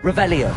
Revelio.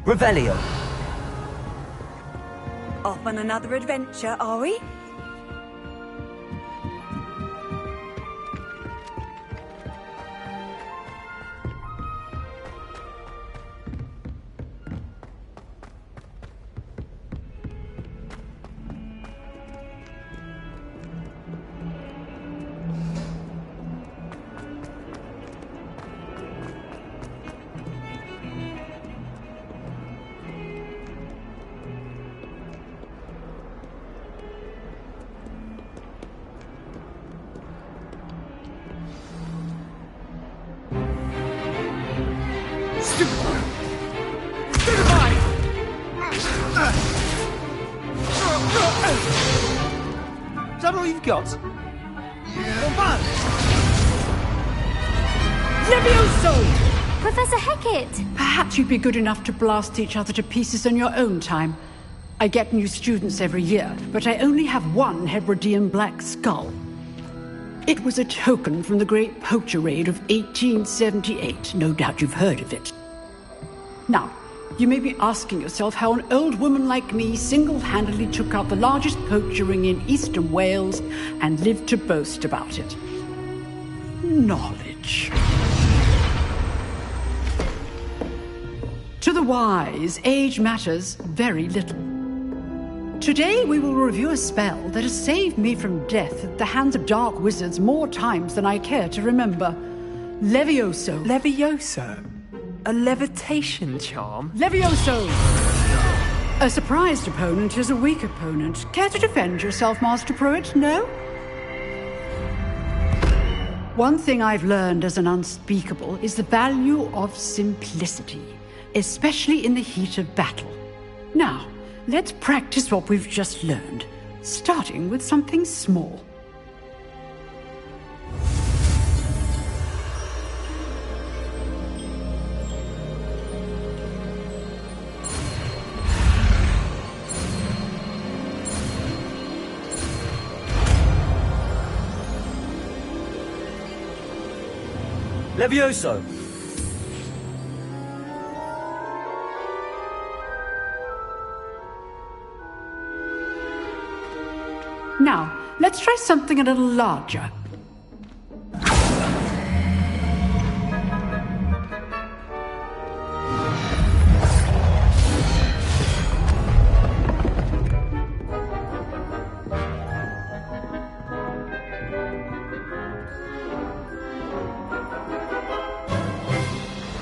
Revelio. Off on another adventure, are we? Is that all you've got? Levioso! Professor Hecat! Perhaps you'd be good enough to blast each other to pieces on your own time. I get new students every year, but I only have one Hebridean black skull. It was a token from the Great Poacher Raid of 1878. No doubt you've heard of it. Now, you may be asking yourself how an old woman like me single-handedly took out the largest poacher ring in eastern Wales and lived to boast about it. Knowledge. To the wise, age matters very little. Today we will review a spell that has saved me from death at the hands of dark wizards more times than I care to remember. Levioso. Levioso? A levitation charm? Levioso! A surprised opponent is a weak opponent. Care to defend yourself, Master Pruitt? No? One thing I've learned as an unspeakable is the value of simplicity, especially in the heat of battle. Now, let's practice what we've just learned, starting with something small. Levioso. Now, let's try something a little larger.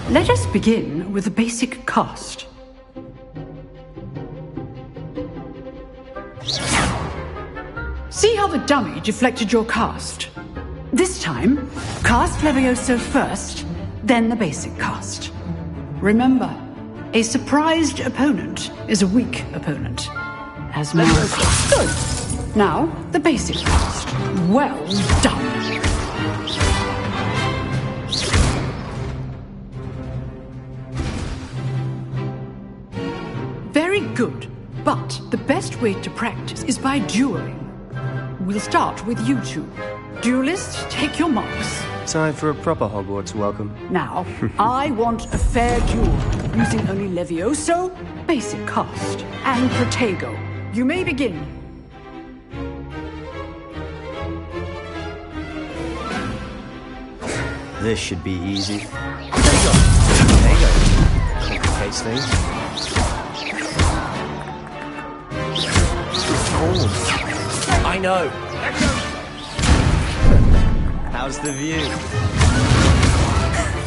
Let us begin with the basic cast. See how the dummy deflected your cast? This time, cast Levioso first, then the basic cast. Remember, a surprised opponent is a weak opponent. As good. Now, the basic cast. Well done. Very good, but the best way to practice is by dueling. We'll start with you two. Duelists, take your marks. Time for a proper Hogwarts welcome. Now, I want a fair duel, using only Levioso, basic cast, and Protego. You may begin. This should be easy. There you go. Complicates things. Oh, I know. how's the view?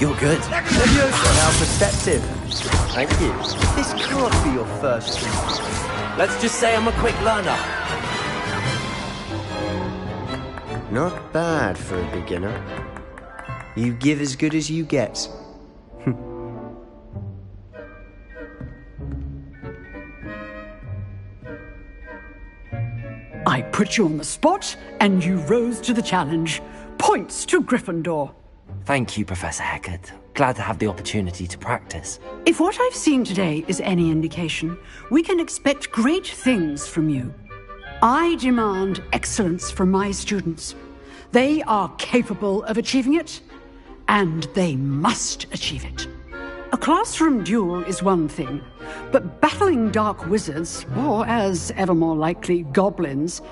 You're good. Levioso, how perceptive. Thank you. This can't be your first. Let's just say I'm a quick learner. Not bad for a beginner. You give as good as you get. I put you on the spot, and you rose to the challenge. Points to Gryffindor. Thank you, Professor Hecat. Glad to have the opportunity to practice. If what I've seen today is any indication, we can expect great things from you. I demand excellence from my students. They are capable of achieving it, and they must achieve it. A classroom duel is one thing, but battling dark wizards, or as ever more likely, goblins,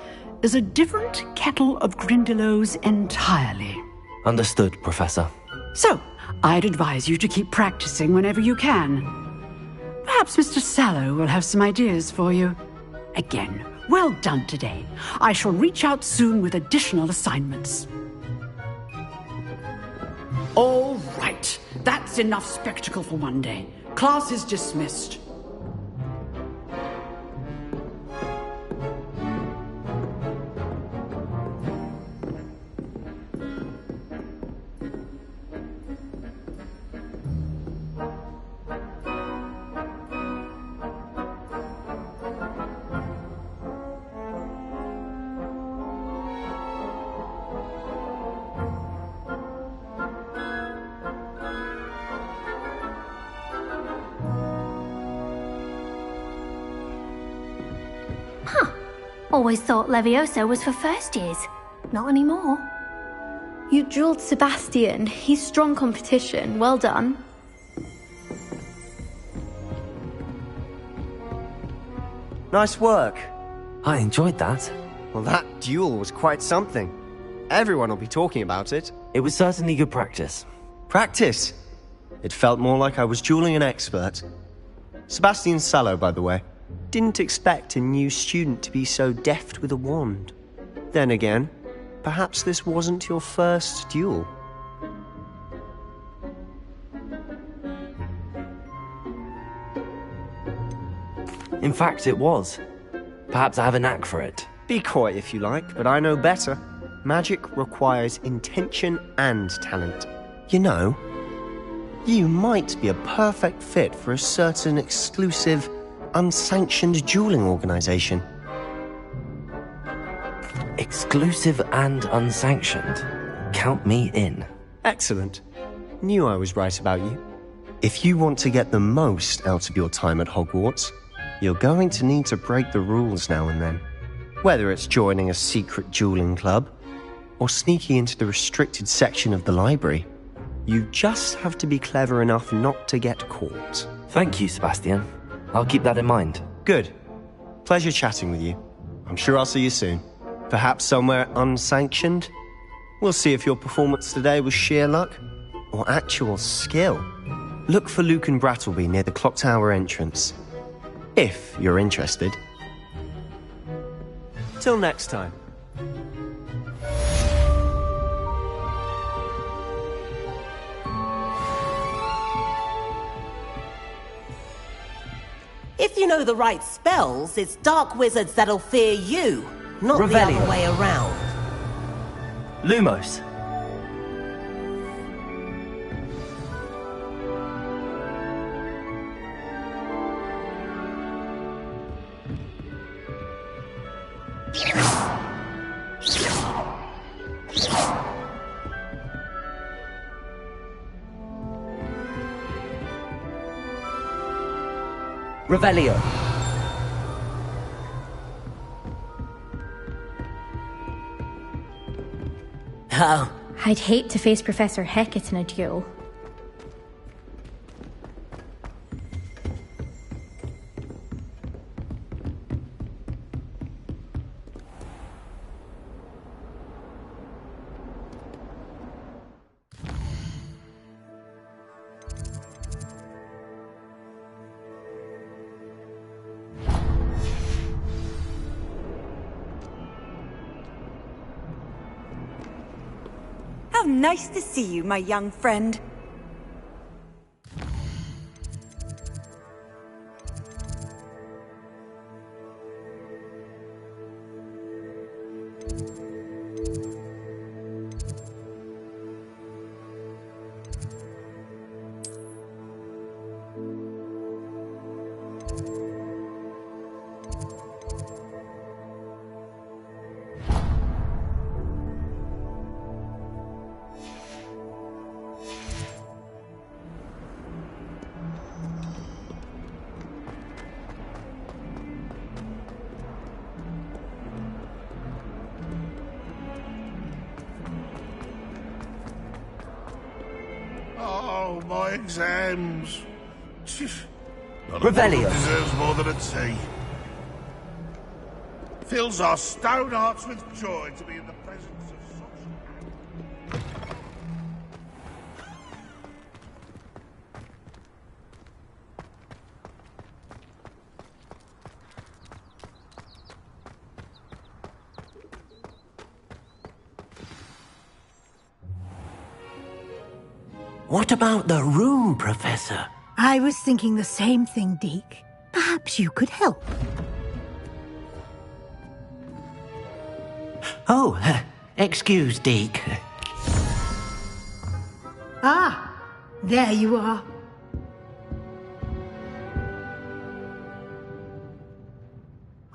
is a different kettle of Grindylows entirely. Understood, Professor. So, I'd advise you to keep practicing whenever you can. Perhaps Mr. Sallow will have some ideas for you. Again, well done today. I shall reach out soon with additional assignments. All right. That's enough spectacle for one day. Class is dismissed. Always thought Levioso was for first years. Not anymore. You dueled Sebastian. He's strong competition. Well done. Nice work. I enjoyed that. Well, that duel was quite something. Everyone will be talking about it. It was certainly good practice. Practice? It felt more like I was dueling an expert. Sebastian Sallow, by the way. Didn't expect a new student to be so deft with a wand. Then again, perhaps this wasn't your first duel. In fact, it was. Perhaps I have a knack for it. Be coy if you like, but I know better. Magic requires intention and talent. You know, you might be a perfect fit for a certain exclusive, unsanctioned dueling organization. Exclusive and unsanctioned. Count me in. Excellent. Knew I was right about you. If you want to get the most out of your time at Hogwarts, you're going to need to break the rules now and then. Whether it's joining a secret dueling club, or sneaking into the restricted section of the library, you just have to be clever enough not to get caught. Thank you, Sebastian. I'll keep that in mind. Good. Pleasure chatting with you. I'm sure I'll see you soon. Perhaps somewhere unsanctioned? We'll see if your performance today was sheer luck or actual skill. Look for Luke and Brattleby near the Clock Tower entrance. If you're interested. Till next time. If you know the right spells, it's dark wizards that'll fear you, not the Revelio. other way around. Lumos. Revelio. Oh, I'd hate to face Professor Hecat in a duel. How nice to see you, my young friend. Oh, my exams. Revelio. Deserves more than a tea. Fills our stone hearts with joy to be in the presence of such... What about the room, Professor? I was thinking the same thing, Deke. Perhaps you could help. Oh, excuse, Deke. Ah, there you are.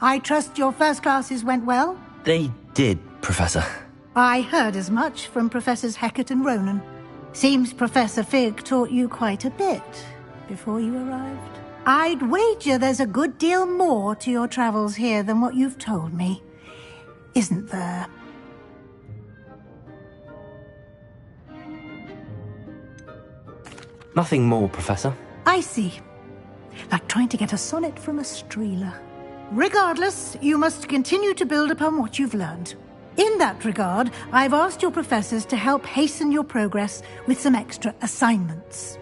I trust your first classes went well? They did, Professor. I heard as much from Professors Hecat and Ronan. Seems Professor Fig taught you quite a bit before you arrived. I'd wager there's a good deal more to your travels here than what you've told me. Isn't there? Nothing more, Professor. I see. Like trying to get a sonnet from a streeler. Regardless, you must continue to build upon what you've learned. In that regard, I've asked your professors to help hasten your progress with some extra assignments.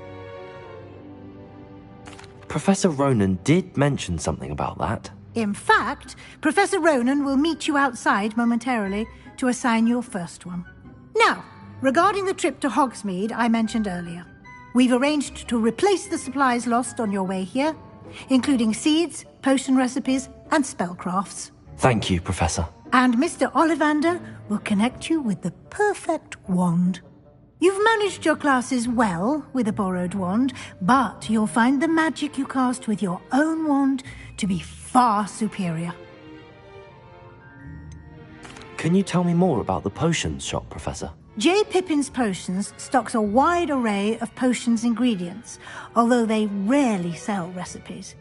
Professor Ronan did mention something about that. In fact, Professor Ronan will meet you outside momentarily to assign your first one. Now, regarding the trip to Hogsmeade I mentioned earlier, we've arranged to replace the supplies lost on your way here, including seeds, potion recipes, and spellcrafts. Thank you, Professor. And Mr. Ollivander will connect you with the perfect wand. You've managed your classes well with a borrowed wand, but you'll find the magic you cast with your own wand to be far superior. Can you tell me more about the potions shop, Professor? J. Pippin's Potions stocks a wide array of potions ingredients, although they rarely sell recipes.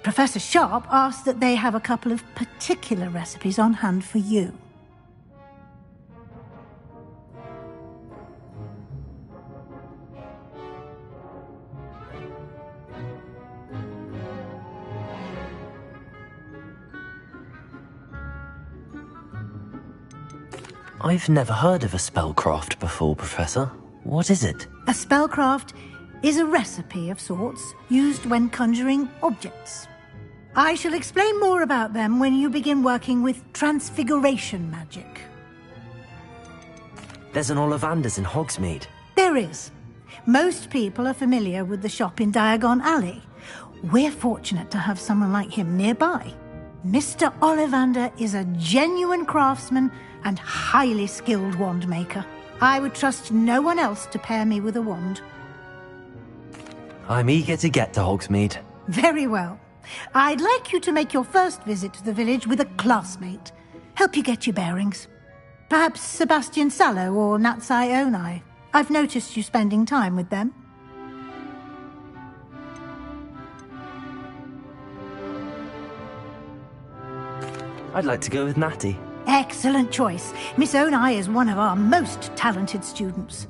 Professor Sharp asked that they have a couple of particular recipes on hand for you. I've never heard of a spellcraft before, Professor. What is it? A spellcraft is a recipe of sorts used when conjuring objects. I shall explain more about them when you begin working with transfiguration magic. There's an Ollivander's in Hogsmeade. There is. Most people are familiar with the shop in Diagon Alley. We're fortunate to have someone like him nearby. Mr. Ollivander is a genuine craftsman and highly skilled wand maker. I would trust no one else to pair me with a wand. I'm eager to get to Hogsmeade. Very well. I'd like you to make your first visit to the village with a classmate. Help you get your bearings. Perhaps Sebastian Sallow or Natsai Onai. I've noticed you spending time with them. I'd like to go with Natty. Excellent choice. Miss Onai is one of our most talented students.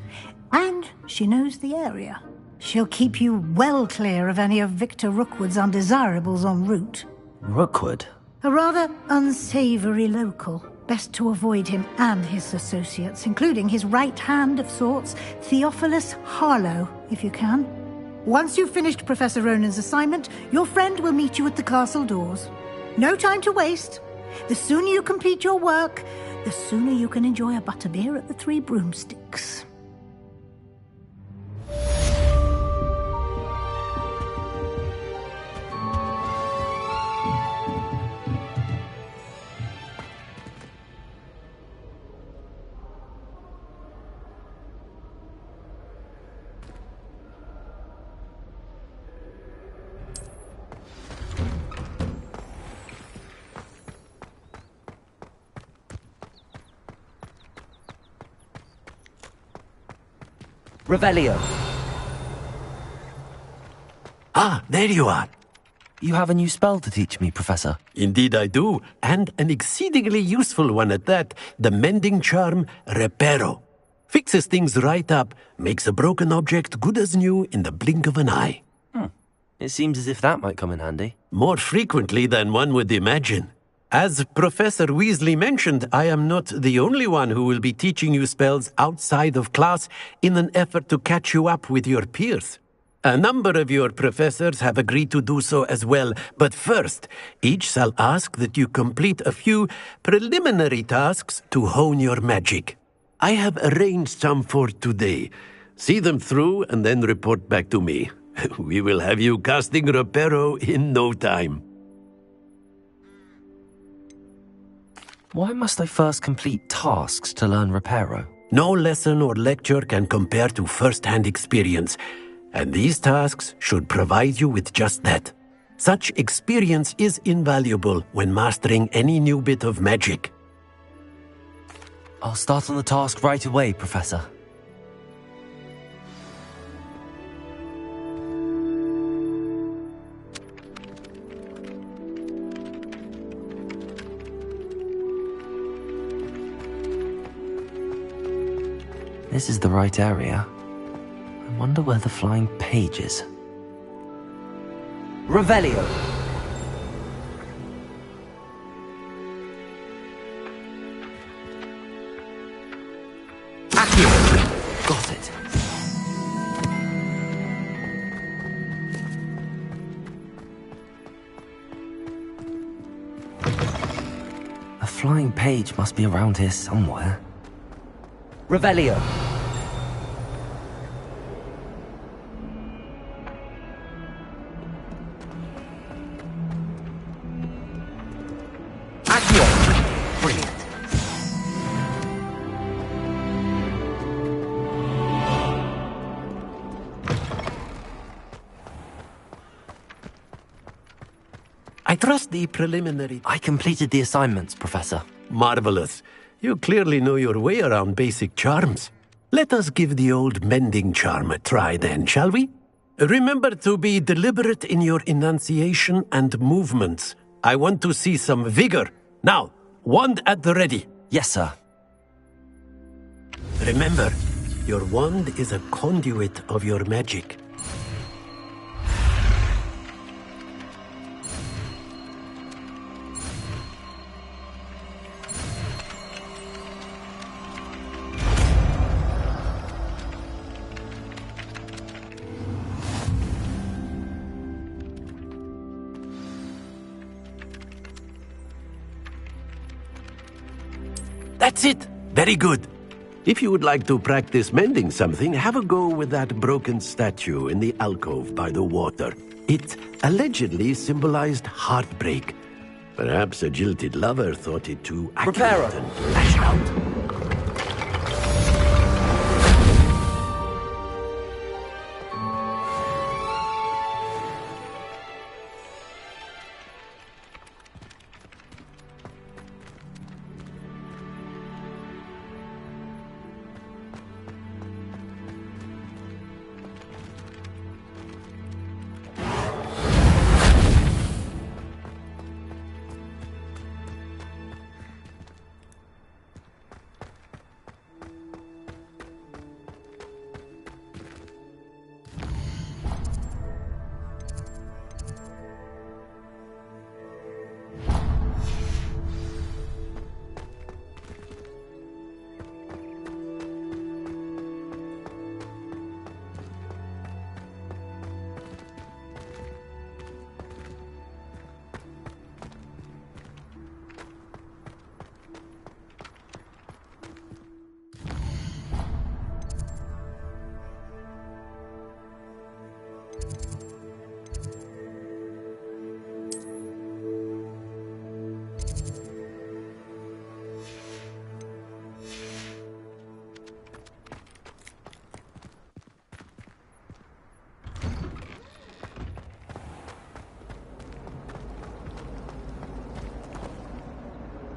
And she knows the area. She'll keep you well clear of any of Victor Rookwood's undesirables en route. Rookwood? A rather unsavory local. Best to avoid him and his associates, including his right hand of sorts, Theophilus Harlow, if you can. Once you've finished Professor Ronan's assignment, your friend will meet you at the castle doors. No time to waste. The sooner you complete your work, the sooner you can enjoy a butterbeer at the Three Broomsticks. Revelio. Ah, there you are. You have a new spell to teach me, Professor. Indeed I do, and an exceedingly useful one at that. The mending charm, Reparo. Fixes things right up, makes a broken object good as new in the blink of an eye. It seems as if that might come in handy. More frequently than one would imagine. As Professor Weasley mentioned, I am not the only one who will be teaching you spells outside of class in an effort to catch you up with your peers. A number of your professors have agreed to do so as well, but first, each shall ask that you complete a few preliminary tasks to hone your magic. I have arranged some for today. See them through and then report back to me. We will have you casting Reparo in no time. Why must I first complete tasks to learn Reparo? No lesson or lecture can compare to first-hand experience, and these tasks should provide you with just that. Such experience is invaluable when mastering any new bit of magic. I'll start on the task right away, Professor. This is the right area. I wonder where the flying page is. Revelio! Accio! Got it. A flying page must be around here somewhere. Revelio! Accio! Brilliant. I trust the preliminary... I completed the assignments, Professor. Marvelous. You clearly know your way around basic charms. Let us give the old mending charm a try then, shall we? Remember to be deliberate in your enunciation and movements. I want to see some vigor. Now, wand at the ready. Yes, sir. Remember, your wand is a conduit of your magic. That's it! Very good. If you would like to practice mending something, have a go with that broken statue in the alcove by the water. It allegedly symbolized heartbreak. Perhaps a jilted lover thought it too accurate and lashed out.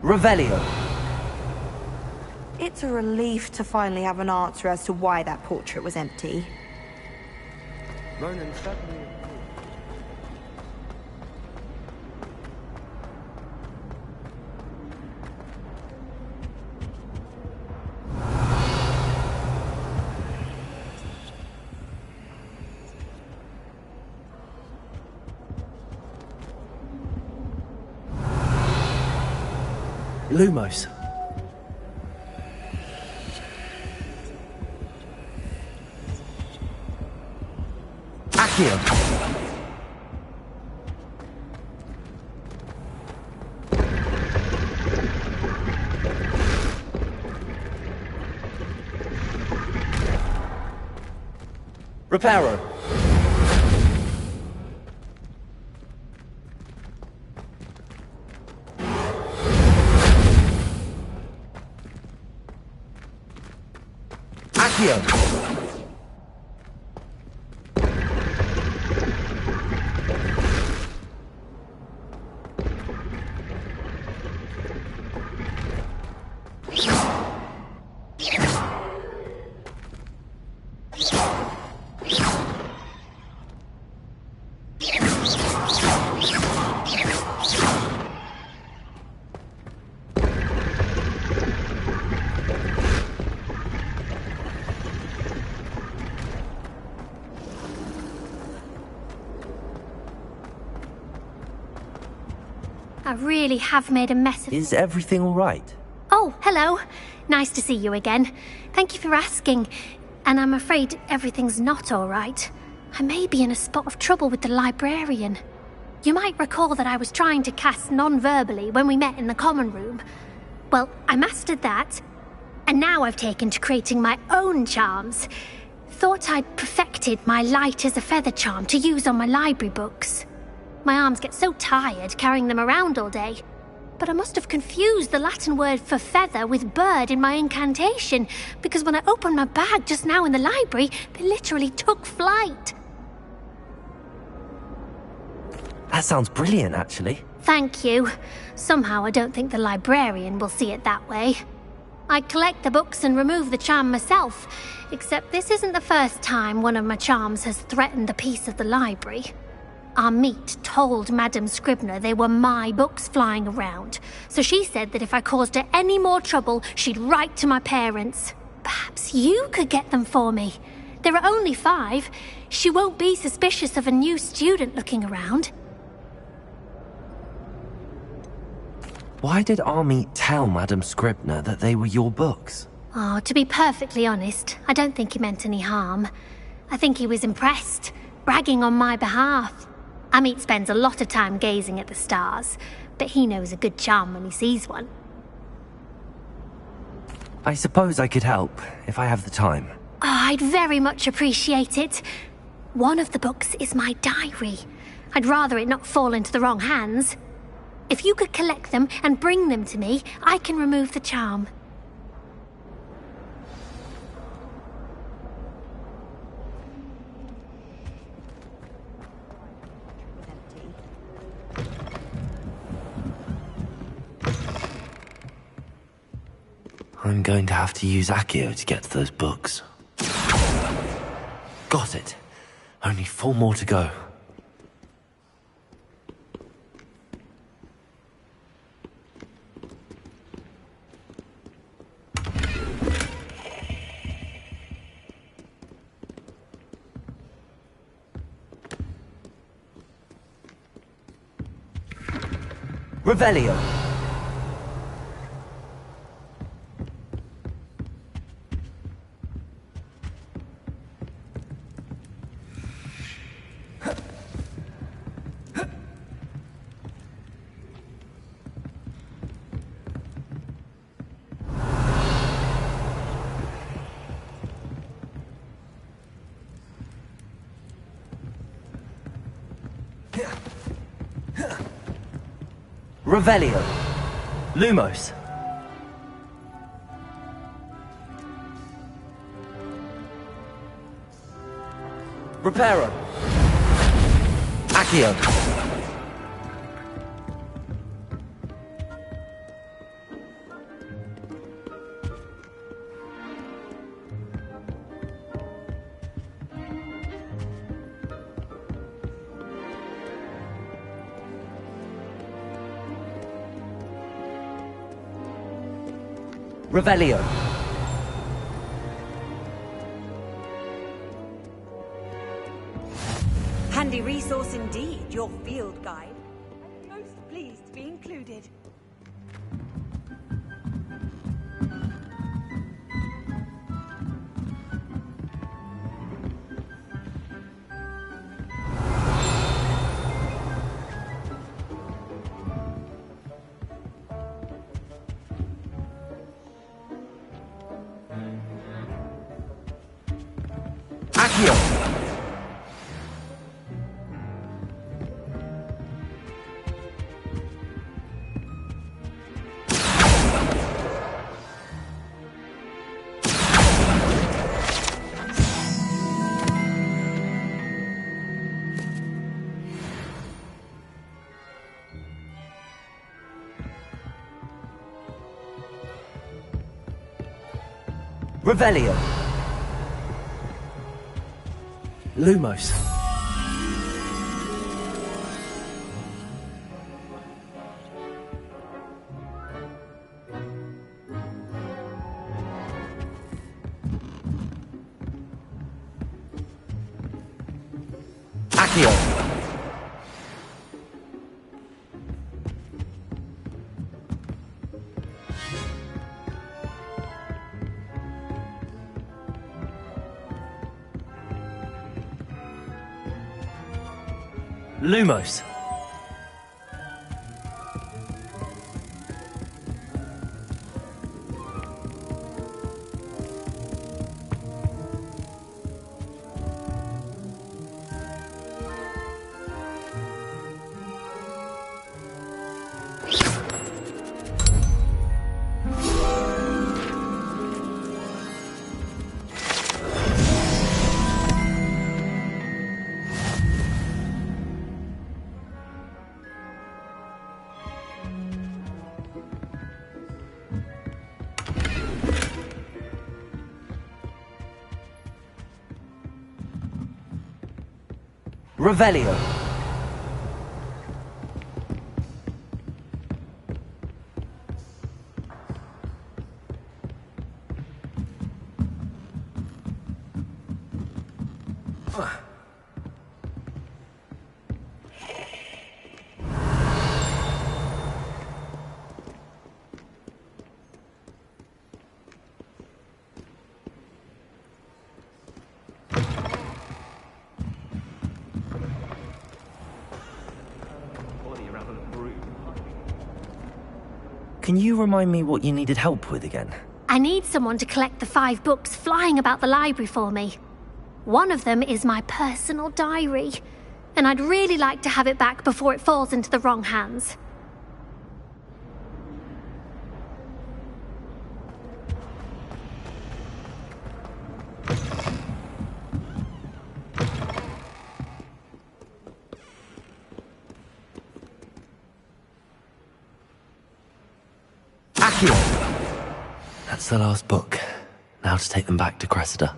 Revelio. It's a relief to finally have an answer as to why that portrait was empty. Ronan suddenly... Lumos. Accio. Reparo. Accio. I really have made a mess of... Is everything all right? Oh, hello. Nice to see you again. Thank you for asking. And I'm afraid everything's not all right. I may be in a spot of trouble with the librarian. You might recall that I was trying to cast non-verbally when we met in the common room. Well, I mastered that, and now I've taken to creating my own charms. Thought I'd perfected my light as a feather charm to use on my library books. My arms get so tired carrying them around all day. But I must have confused the Latin word for feather with bird in my incantation, because when I opened my bag just now in the library, they literally took flight. That sounds brilliant, actually. Thank you. Somehow I don't think the librarian will see it that way. I collect the books and remove the charm myself, except this isn't the first time one of my charms has threatened the peace of the library. Amit told Madame Scribner they were my books flying around, so she said that if I caused her any more trouble, she'd write to my parents. Perhaps you could get them for me. There are only 5. She won't be suspicious of a new student looking around. Why did Amit tell Madame Scribner that they were your books? Oh, to be perfectly honest, I don't think he meant any harm. I think he was impressed, bragging on my behalf. Amit spends a lot of time gazing at the stars, but he knows a good charm when he sees one. I suppose I could help, if I have the time. Oh, I'd very much appreciate it. One of the books is my diary. I'd rather it not fall into the wrong hands. If you could collect them and bring them to me, I can remove the charm. I'm going to have to use Accio to get to those books. Got it. Only 4 more to go. Revelio. Revelio. Lumos. Reparo. Accio. Revelio. Handy resource indeed, your field guide. I'm most pleased to be included. Accio. Revelio. Lumos. Accio. Lumos. Revelio. Can you remind me what you needed help with again? I need someone to collect the 5 books flying about the library for me. One of them is my personal diary, and I'd really like to have it back before it falls into the wrong hands. Accio. That's the last book. Now to take them back to Cressida.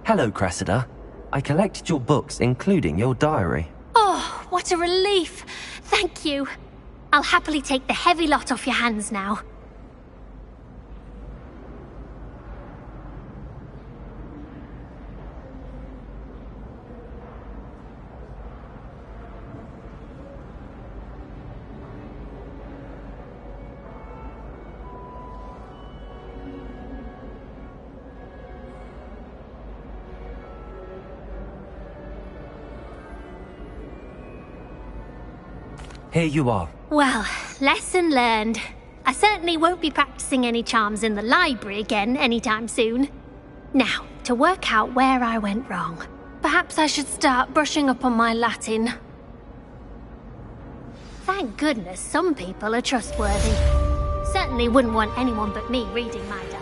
Hello, Cressida. I collected your books, including your diary. Oh, what a relief! Thank you. I'll happily take the heavy lot off your hands now. Here you are. Well, lesson learned. I certainly won't be practicing any charms in the library again anytime soon. Now, to work out where I went wrong. Perhaps I should start brushing up on my Latin. Thank goodness some people are trustworthy. Certainly wouldn't want anyone but me reading my diary.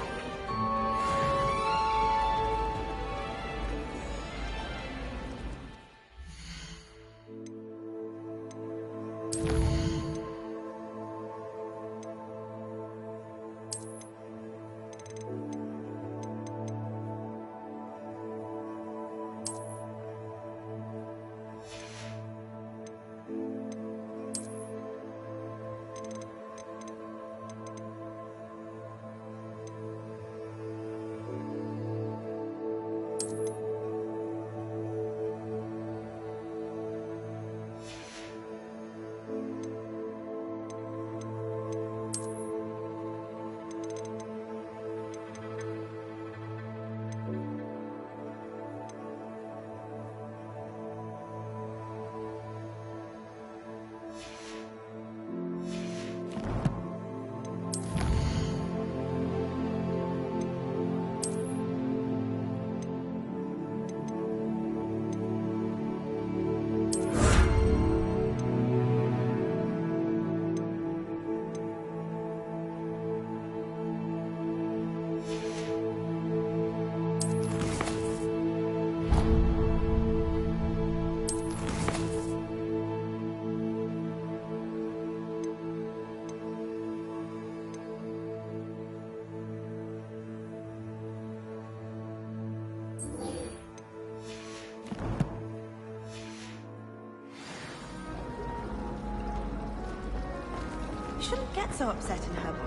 You shouldn't get so upset in her body.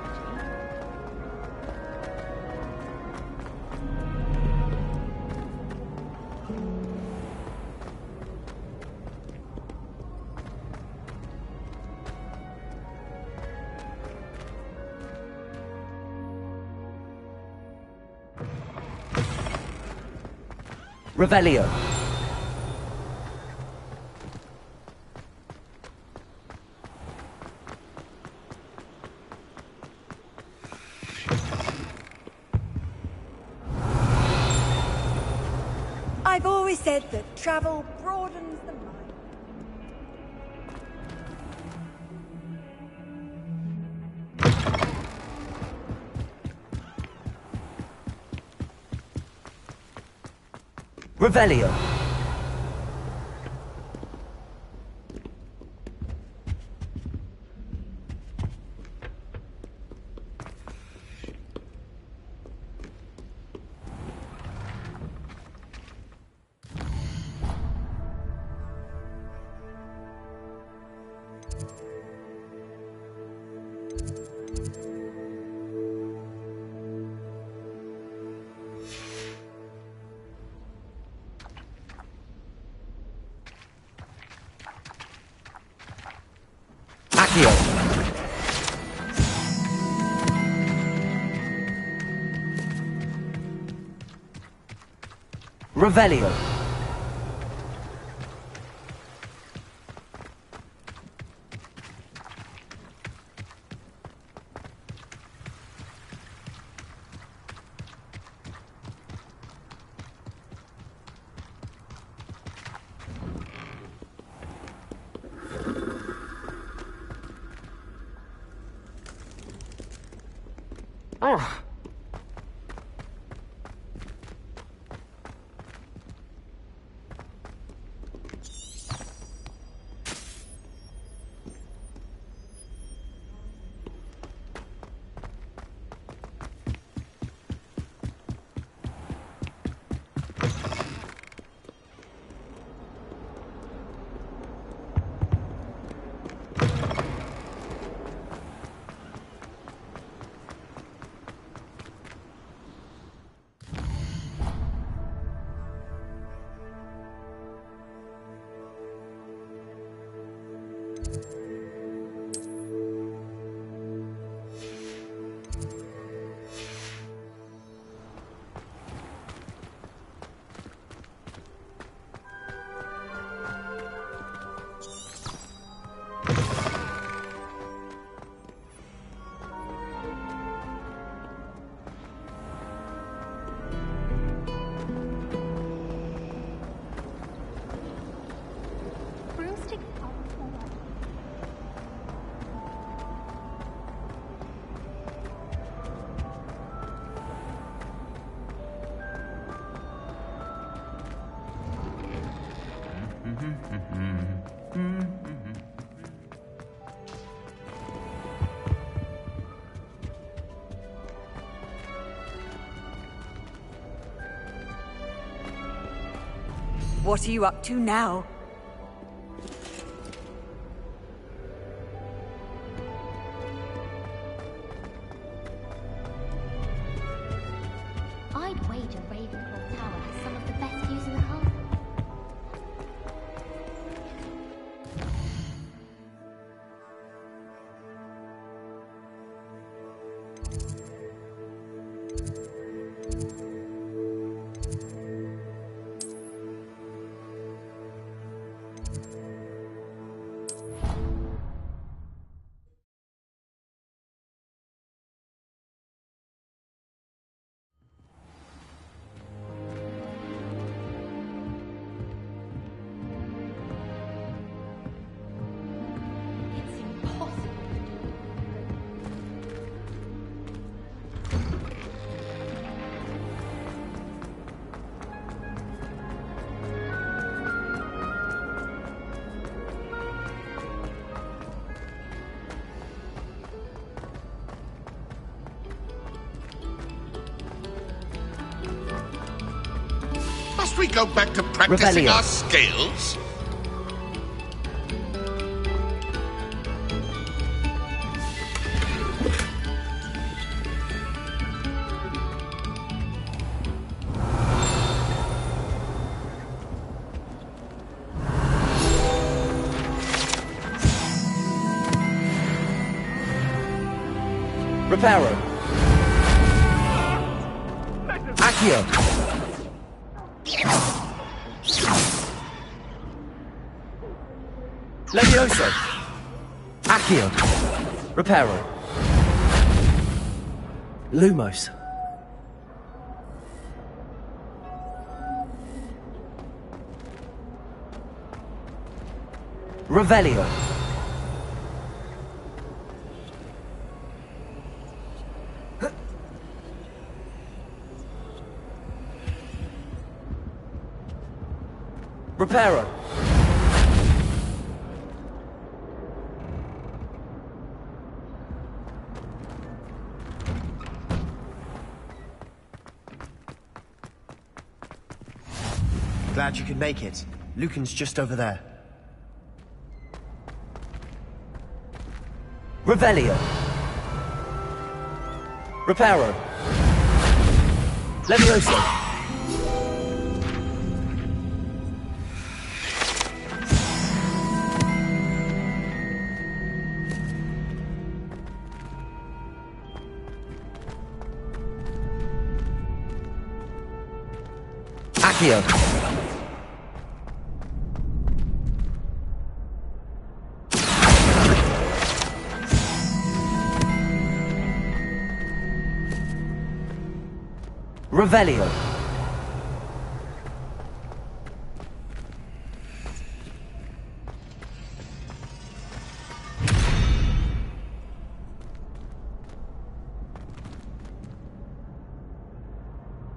Revelio. I've always said that travel broadens the mind. Revelio. Accio. Revelio. Oh. What are you up to now? I'd wager Ravenclaw Tower has some of the best views in the castle. Must we go back to practicing Revelio. our skills? Reparo. Accio. Levioso. Accio. Reparo. Lumos. Revelio. Reparo. Glad you could make it. Lucan's just over there. Revelio. Reparo. Levioso. Accio. Revelio.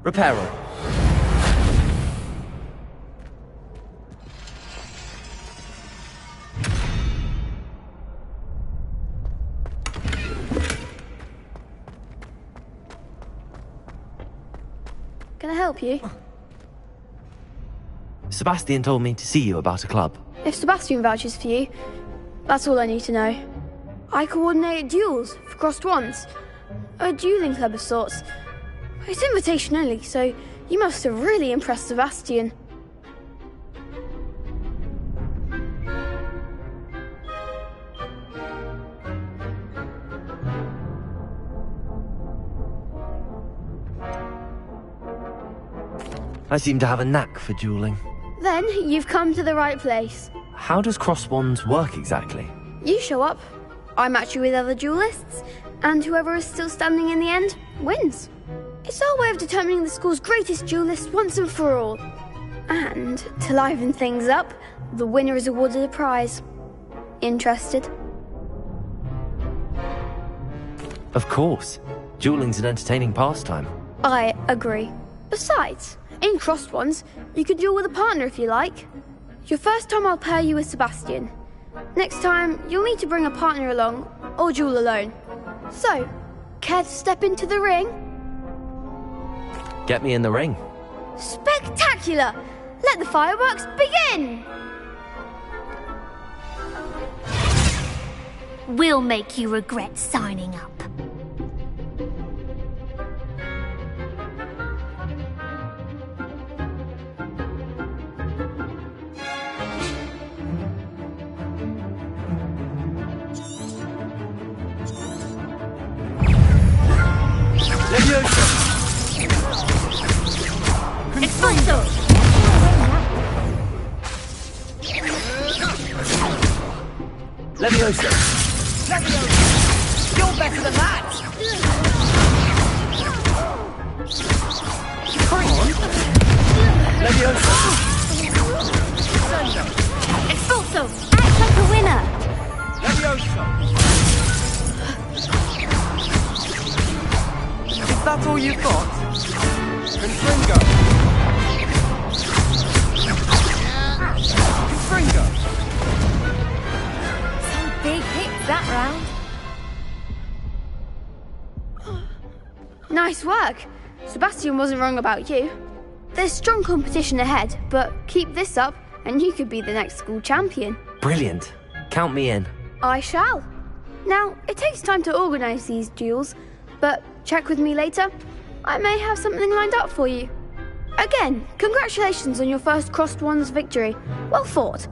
Reparo. Can I help you? Sebastian told me to see you about a club. If Sebastian vouches for you, that's all I need to know. I coordinate duels for crossed wands. A dueling club of sorts. It's invitation only, so you must have really impressed Sebastian. I seem to have a knack for dueling. Then you've come to the right place. How does cross wands work exactly? You show up, I match you with other duelists, and whoever is still standing in the end wins. It's our way of determining the school's greatest duelist once and for all. And to liven things up, the winner is awarded a prize. Interested? Of course. Dueling's an entertaining pastime. I agree. Besides, in crossed ones, you could duel with a partner if you like. Your first time I'll pair you with Sebastian. Next time, you'll need to bring a partner along, or duel alone. So, care to step into the ring? Get me in the ring. Spectacular! Let the fireworks begin! We'll make you regret signing up. Expulso! Levioso! Levioso! You're better than that! Come on! Levioso! Expulso! Act like a winner! Levioso! Is that all you've got? Confringo! Confringo! Some big hits that round. Nice work. Sebastian wasn't wrong about you. There's strong competition ahead, but keep this up and you could be the next school champion. Brilliant. Count me in. I shall. Now, it takes time to organise these duels, but check with me later. I may have something lined up for you. Again, congratulations on your first crossed wands victory. Well fought.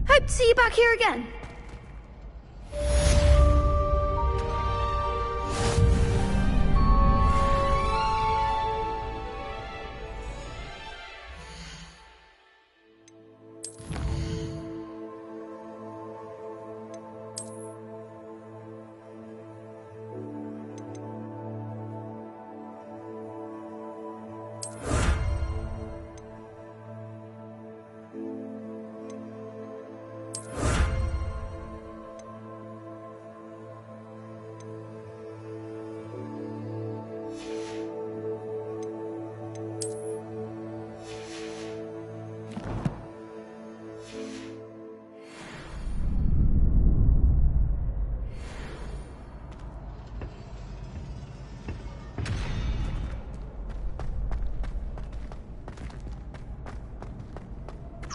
Hope to see you back here again.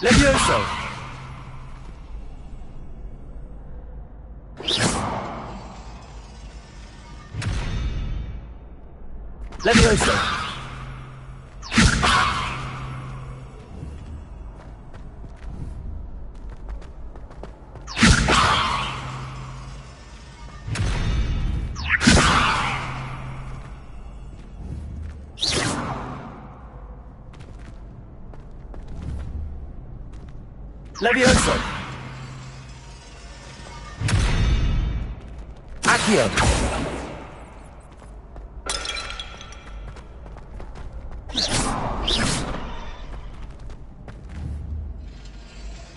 Levioso! Levioso! Levioso! Accio!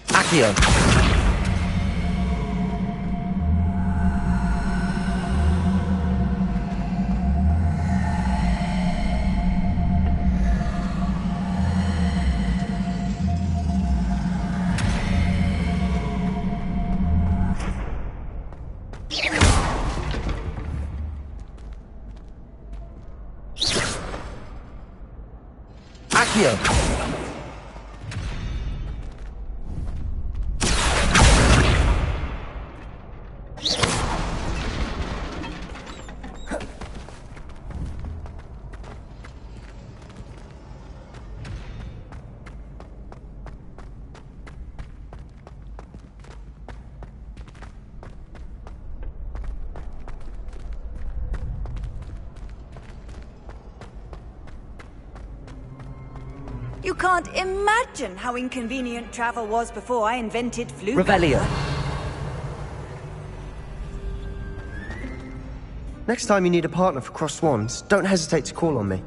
Accio! Accio! You can't imagine how inconvenient travel was before I invented flu. Revelio. Next time you need a partner for Cross Swans, don't hesitate to call on me.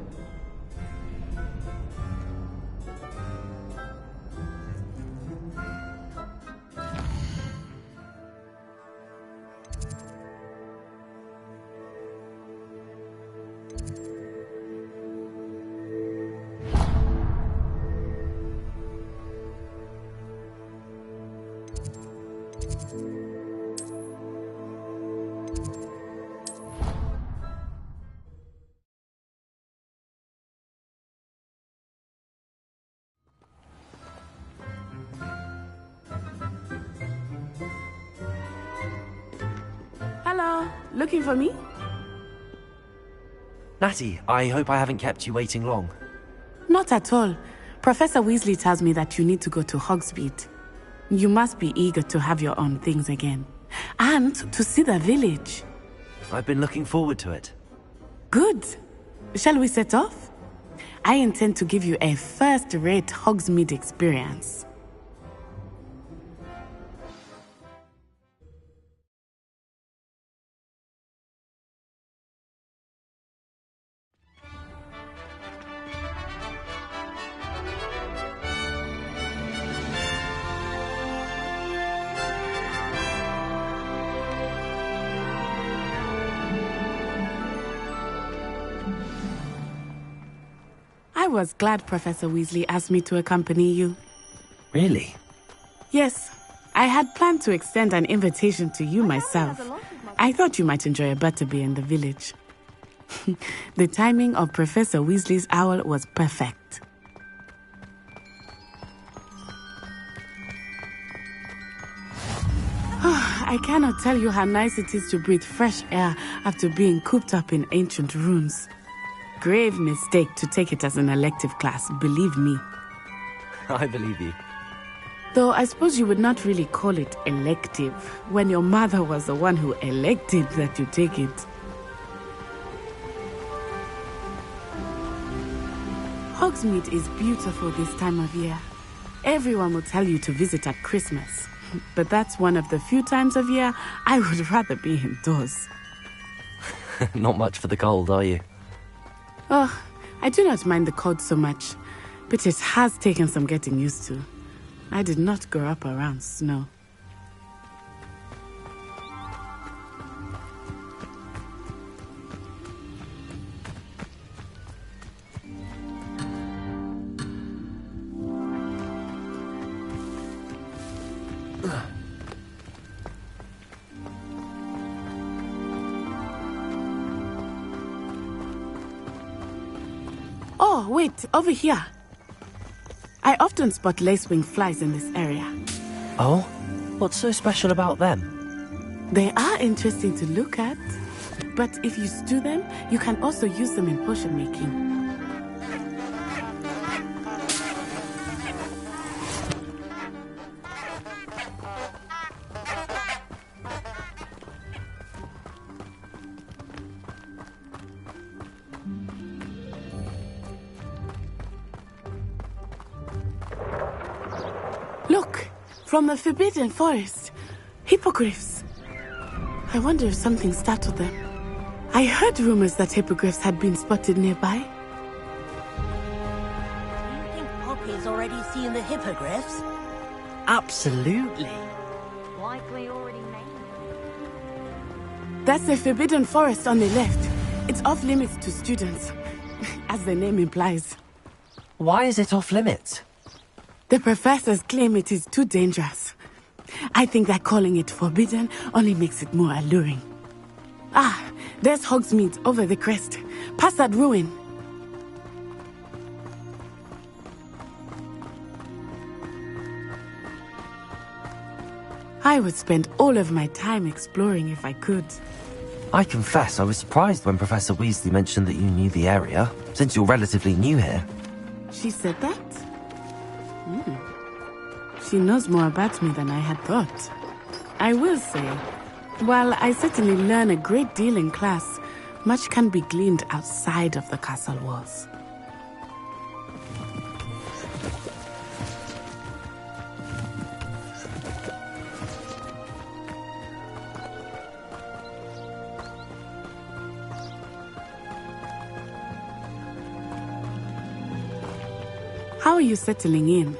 Hello, looking for me? Natty, I hope I haven't kept you waiting long. Not at all. Professor Weasley tells me that you need to go to Hogsmeade. You must be eager to have your own things again. And to see the village. I've been looking forward to it. Good. Shall we set off? I intend to give you a first-rate Hogsmeade experience. I was glad Professor Weasley asked me to accompany you. Really? Yes. I had planned to extend an invitation to you myself. I thought you might enjoy a butterbeer in the village. The timing of Professor Weasley's owl was perfect. I cannot tell you how nice it is to breathe fresh air after being cooped up in ancient ruins. Grave mistake to take it as an elective class, believe me. I believe you. Though I suppose you would not really call it elective when your mother was the one who elected that you take it. Hogsmeade is beautiful this time of year. Everyone will tell you to visit at Christmas. But that's one of the few times of year I would rather be indoors. Not much for the cold, are you? Oh, I do not mind the cold so much, but it has taken some getting used to. I did not grow up around snow. Oh, wait, over here. I often spot lacewing flies in this area. Oh? What's so special about them? They are interesting to look at, but if you stew them, you can also use them in potion making. Look, from the Forbidden Forest. Hippogriffs. I wonder if something startled them. I heard rumors that hippogriffs had been spotted nearby. Do you think Poppy's already seen the hippogriffs? Absolutely. Likely already named. That's the Forbidden Forest on the left. It's off limits to students, as the name implies. Why is it off limits? The professors claim it is too dangerous. I think that calling it forbidden only makes it more alluring. Ah, there's Hogsmeade over the crest. Past that ruin. I would spend all of my time exploring if I could. I confess I was surprised when Professor Weasley mentioned that you knew the area, since you're relatively new here. She said that? She knows more about me than I had thought. I will say, while I certainly learn a great deal in class, much can be gleaned outside of the castle walls. How are you settling in?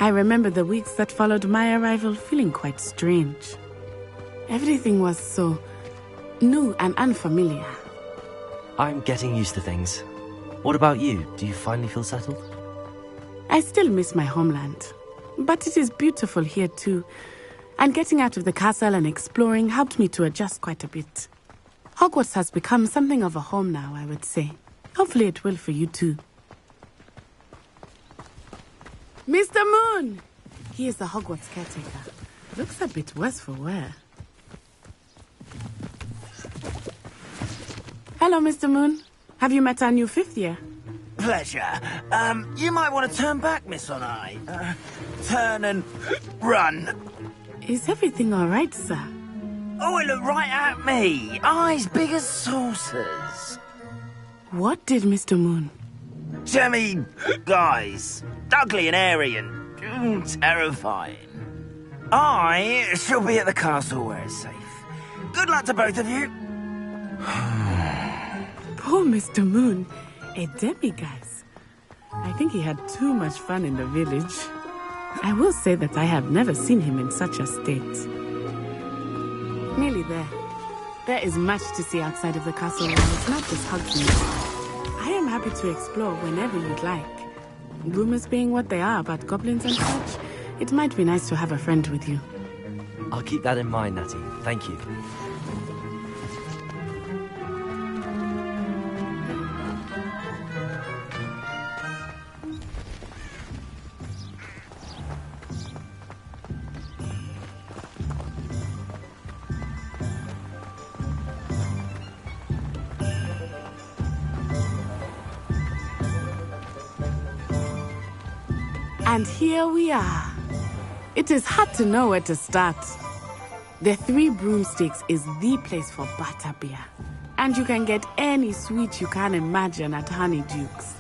I remember the weeks that followed my arrival feeling quite strange. Everything was so new and unfamiliar. I'm getting used to things. What about you? Do you finally feel settled? I still miss my homeland, but it is beautiful here too. And getting out of the castle and exploring helped me to adjust quite a bit. Hogwarts has become something of a home now, I would say. Hopefully it will for you too. Mr. Moon! He is the Hogwarts caretaker. Looks a bit worse for wear. Hello, Mr. Moon. Have you met our new fifth year? Pleasure. You might want to turn back, Miss Onai. Turn and run. Is everything all right, sir? Oh, it looked right at me. Eyes big as saucers. What did Mr. Moon? Jemmy, guys. Ugly and airy and terrifying. I shall be at the castle where it's safe. Good luck to both of you. Poor Mr. Moon. A demiguise. I think he had too much fun in the village. I will say that I have never seen him in such a state. Nearly there. There is much to see outside of the castle walls, not just Hogsmeade. I am happy to explore whenever you'd like. Rumors being what they are about goblins and such, it might be nice to have a friend with you. I'll keep that in mind, Natty. Thank you. And here we are. It is hard to know where to start. The Three Broomsticks is the place for butterbeer. And you can get any sweet you can imagine at Honeydukes.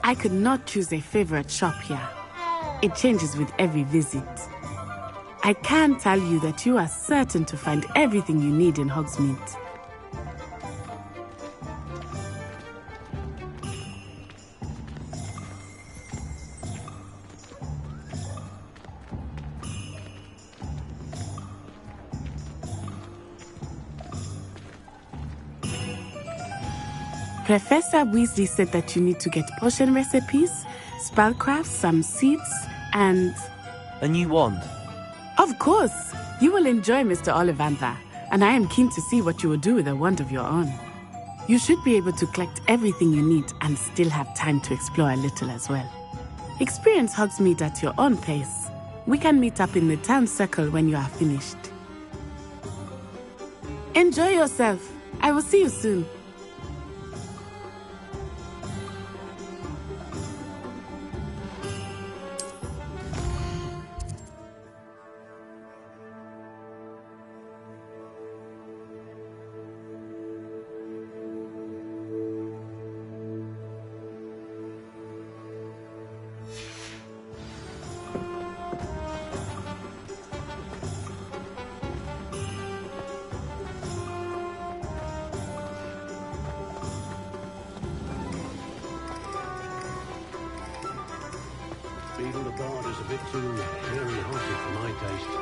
I could not choose a favorite shop here. It changes with every visit. I can tell you that you are certain to find everything you need in Hogsmeade. Professor Weasley said that you need to get potion recipes, spellcrafts, some seeds, and... A new wand? Of course! You will enjoy Mr. Ollivander, and I am keen to see what you will do with a wand of your own. You should be able to collect everything you need and still have time to explore a little as well. Experience Hogsmeade at your own pace. We can meet up in the town circle when you are finished. Enjoy yourself. I will see you soon. Beetle the Bard is a bit too hairy-hearted for my taste.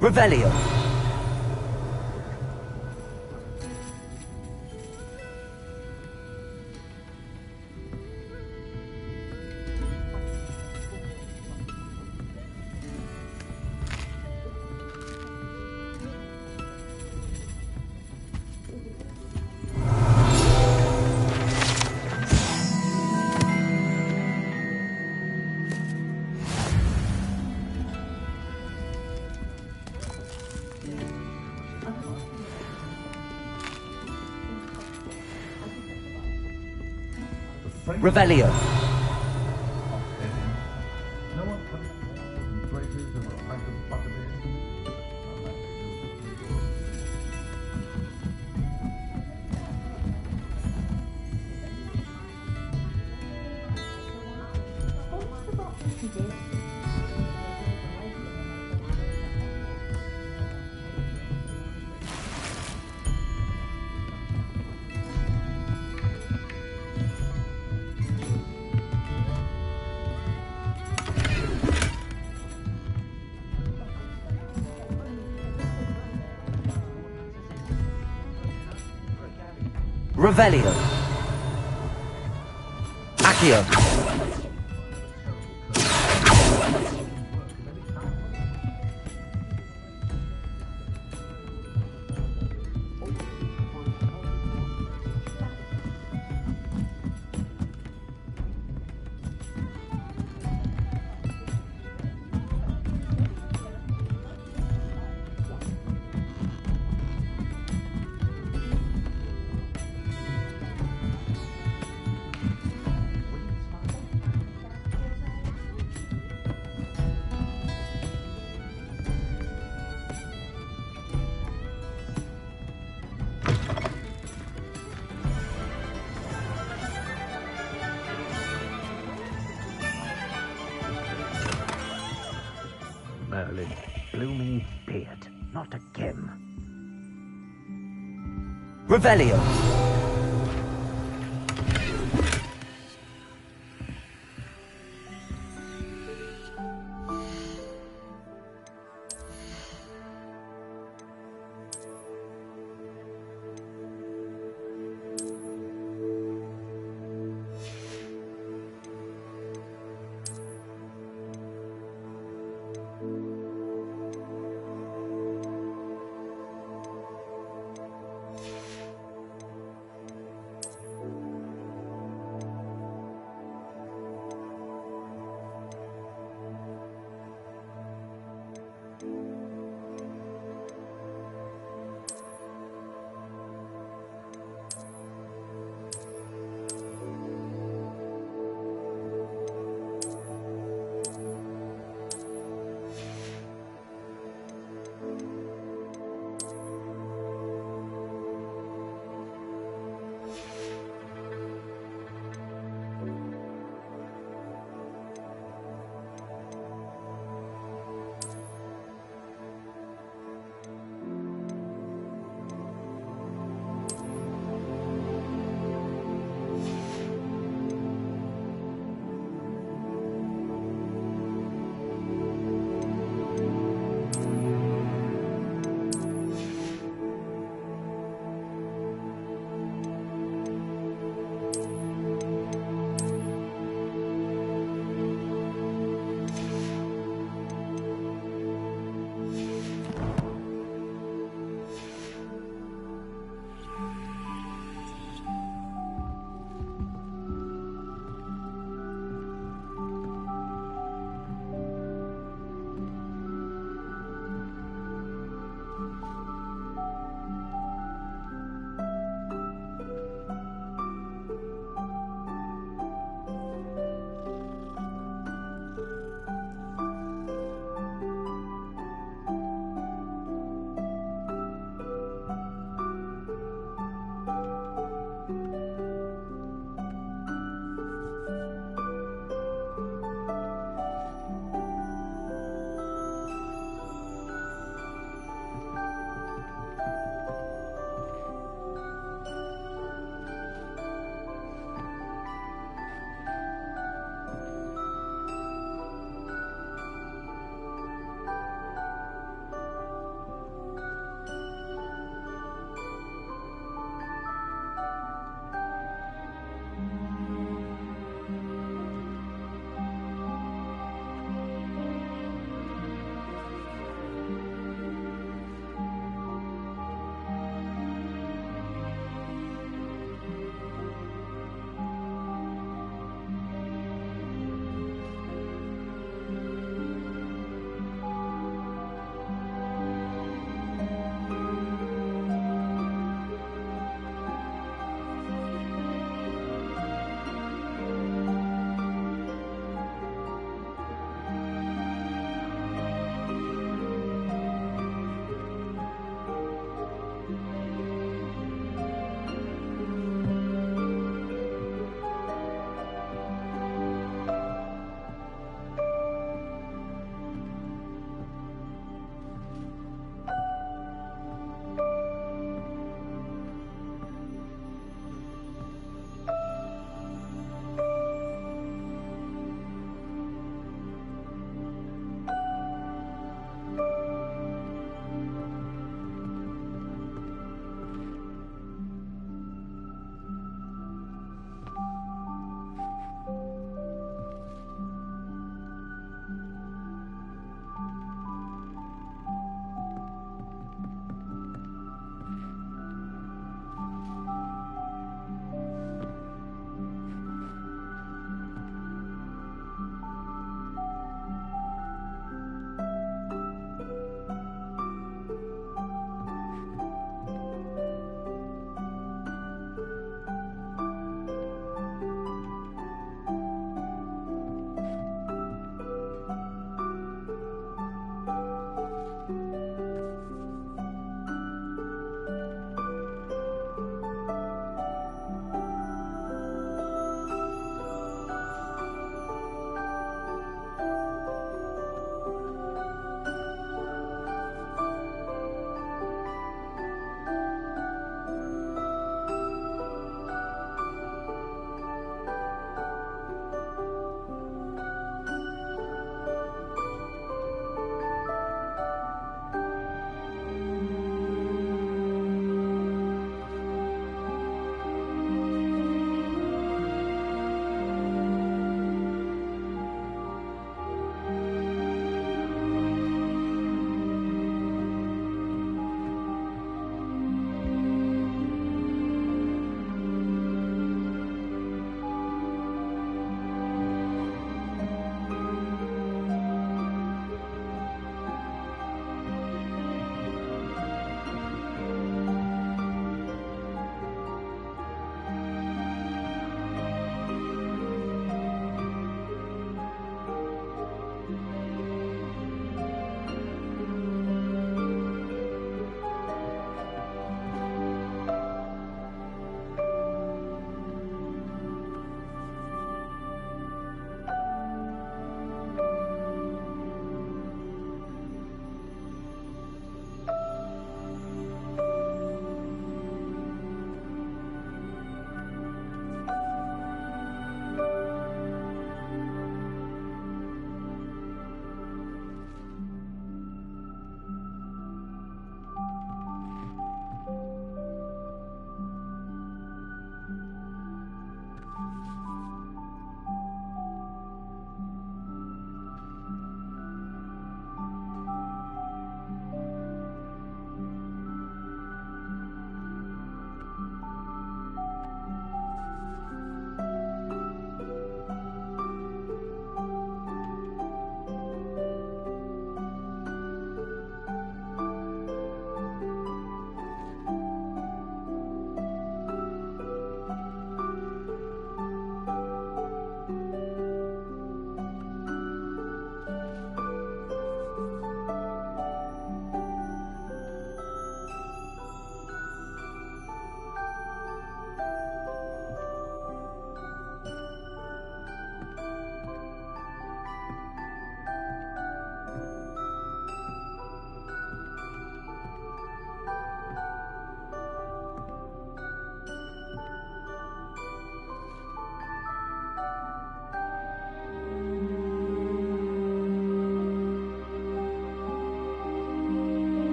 Revelio. Revelio. Revelio. Accio. Merlin, blooming beard, not a gem. Revelio.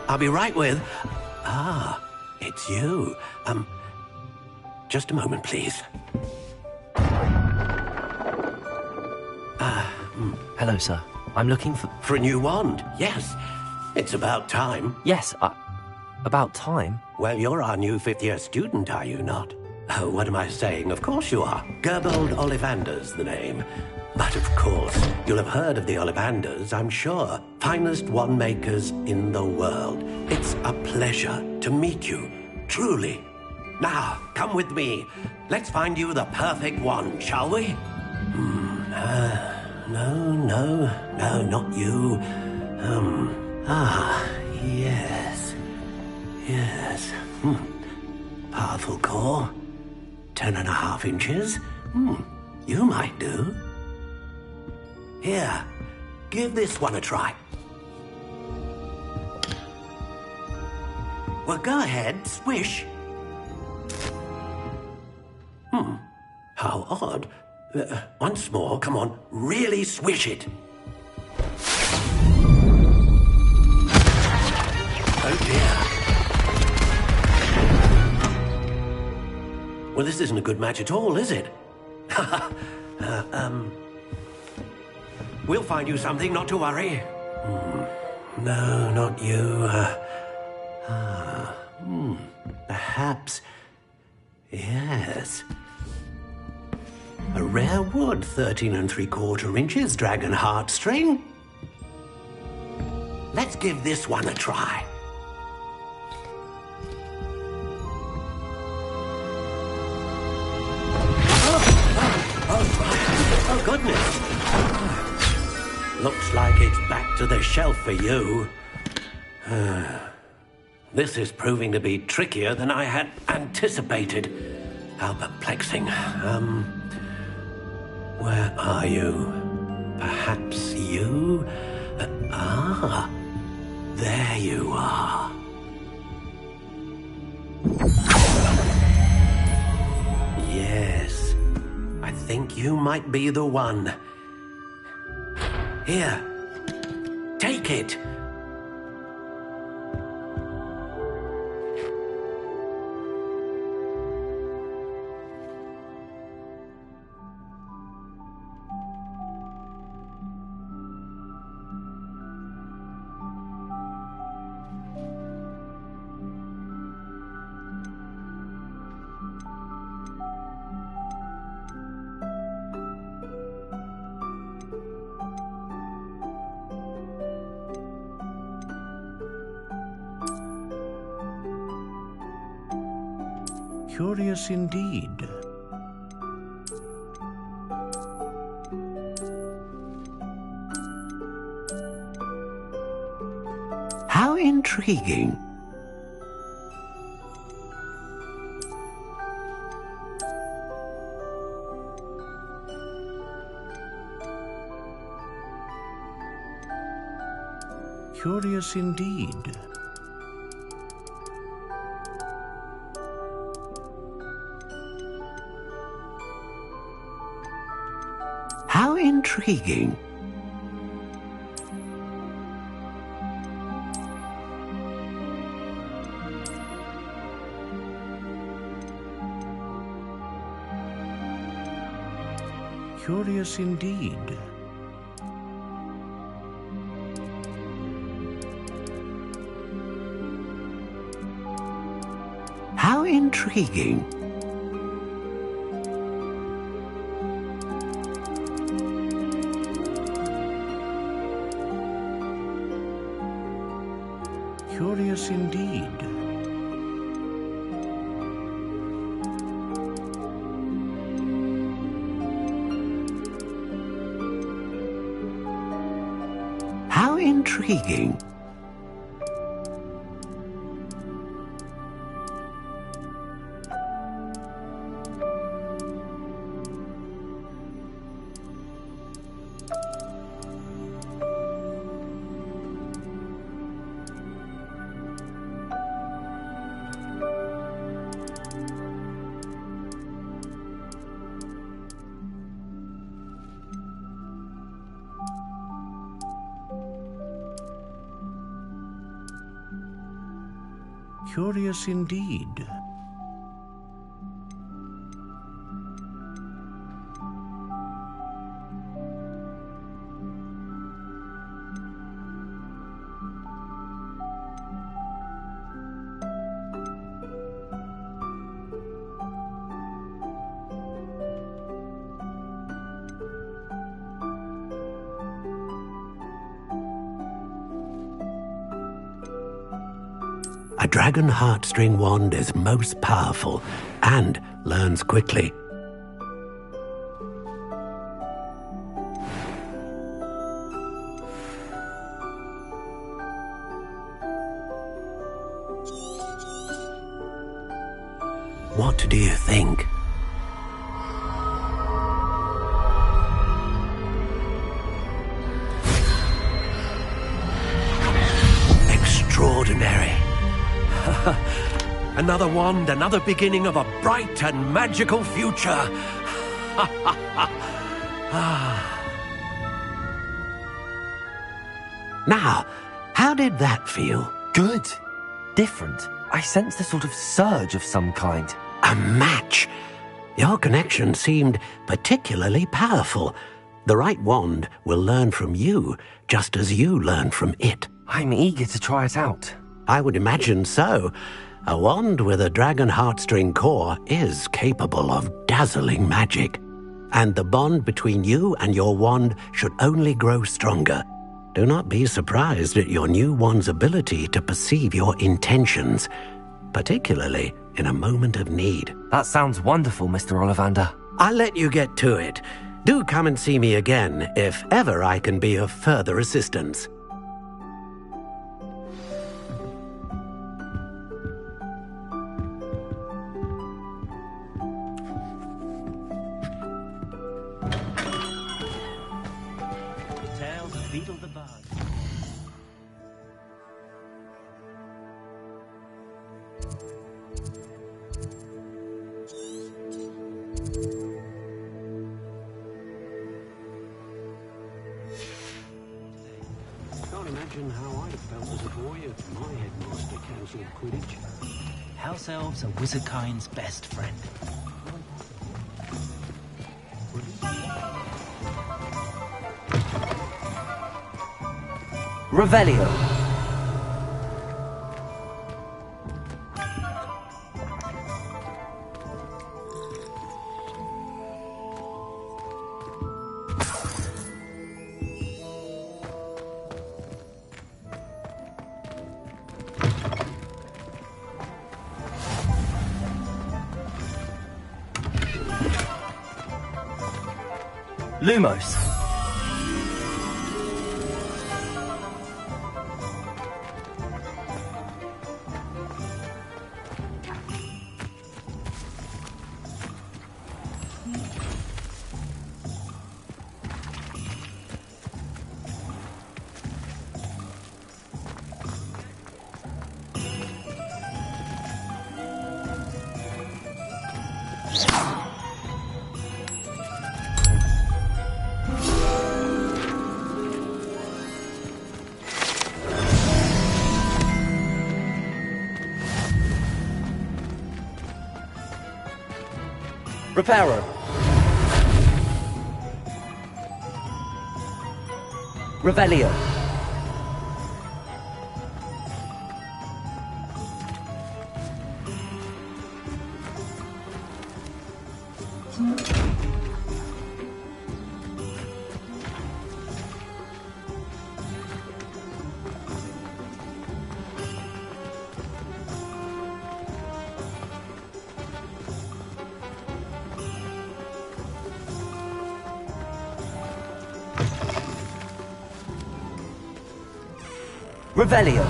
I'll be right with... It's you. Just a moment, please. Hello, sir. I'm looking for... For a new wand, yes. It's about time. Yes, about time? Well, you're our new fifth-year student, are you not? Oh, what am I saying? Of course you are. Gerbold Ollivander's the name. But of course, you'll have heard of the Ollivanders, I'm sure. Finest wand makers in the world. It's a pleasure to meet you, truly. Now, come with me. Let's find you the perfect wand, shall we? No, not you. Yes. Powerful core. 10.5 inches. You might do. Here, give this one a try. Well, go ahead, swish. How odd. Once more, come on, really swish it. Oh dear. Well, this isn't a good match at all, is it? We'll find you something, not to worry. No, not you. Perhaps... Yes. A rare wood, 13 3/4 inches, dragon heartstring. Let's give this one a try. Oh, goodness. Looks like it's back to the shelf for you. This is proving to be trickier than I had anticipated. How perplexing. Where are you? Perhaps you? There you are. Yes, I think you might be the one. Here, take it. Curious indeed. How intriguing. Curious indeed. How intriguing. Curious indeed. How intriguing. Curious indeed. How intriguing. Curious indeed. A dragon heartstring wand is most powerful and learns quickly. What do you think? Extraordinary. Another wand, another beginning of a bright and magical future. Now, how did that feel? Good. Different. I sensed a sort of surge of some kind. A match. Your connection seemed particularly powerful. The right wand will learn from you, just as you learn from it. I'm eager to try it out. I would imagine so. A wand with a dragon heartstring core is capable of dazzling magic. And the bond between you and your wand should only grow stronger. Do not be surprised at your new wand's ability to perceive your intentions, particularly in a moment of need. That sounds wonderful, Mr. Ollivander. I'll let you get to it. Do come and see me again if ever I can be of further assistance. Beetle the Bard. Can't imagine how I felt as a boy if my headmaster cancelled Quidditch. House elves are wizardkind's best friend. Revelio. Lumos. Reparo. Revelio. Revelio.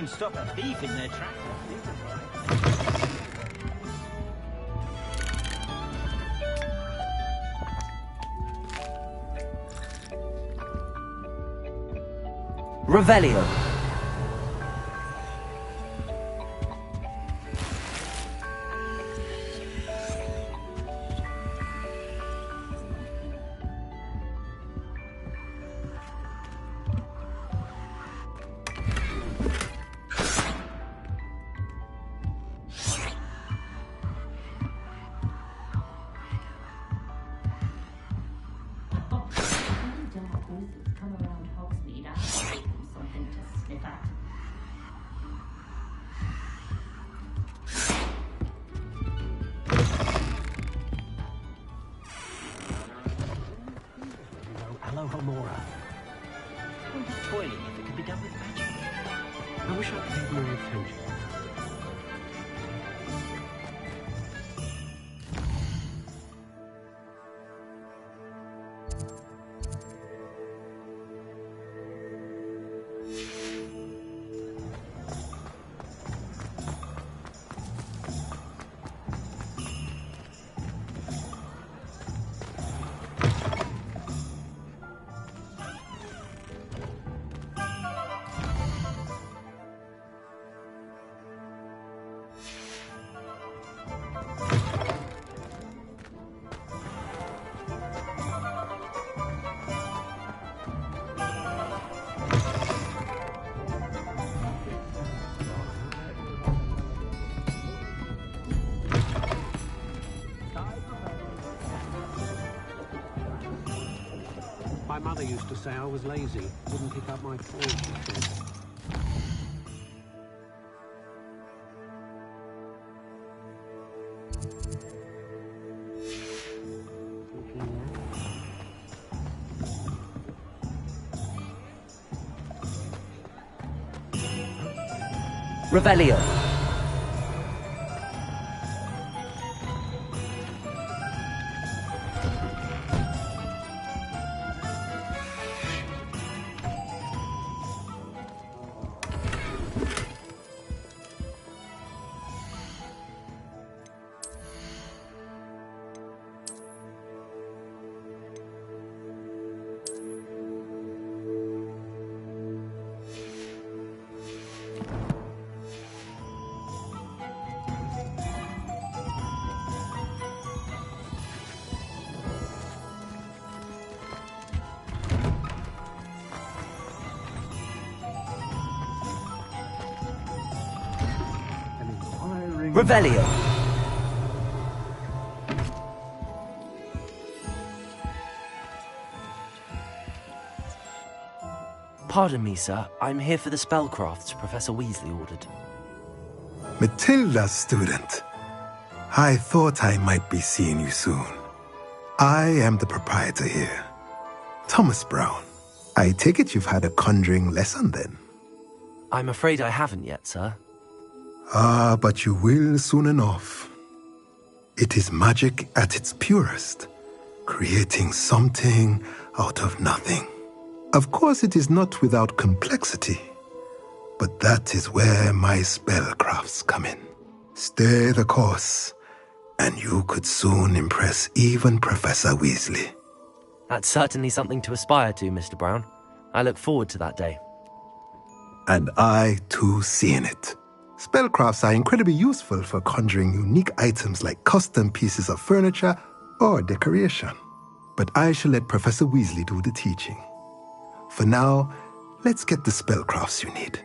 Wouldn't stop a thief in their tracks. Revelio. Alohomora. Wouldn't be toiling if it could be done with magic. I wish I'd paid more attention. My mother used to say I was lazy, wouldn't pick up my toys, she said. Revelio. Revelio. Pardon me, sir. I'm here for the spellcrafts Professor Weasley ordered. Matilda's student. I thought I might be seeing you soon. I am the proprietor here, Thomas Brown. I take it you've had a conjuring lesson then? I'm afraid I haven't yet, sir. Ah, but you will soon enough. It is magic at its purest, creating something out of nothing. Of course, it is not without complexity, but that is where my spellcrafts come in. Stay the course, and you could soon impress even Professor Weasley. That's certainly something to aspire to, Mr. Brown. I look forward to that day. And I, too, seeing it. Spellcrafts are incredibly useful for conjuring unique items like custom pieces of furniture or decoration. But I shall let Professor Weasley do the teaching. For now, let's get the spellcrafts you need.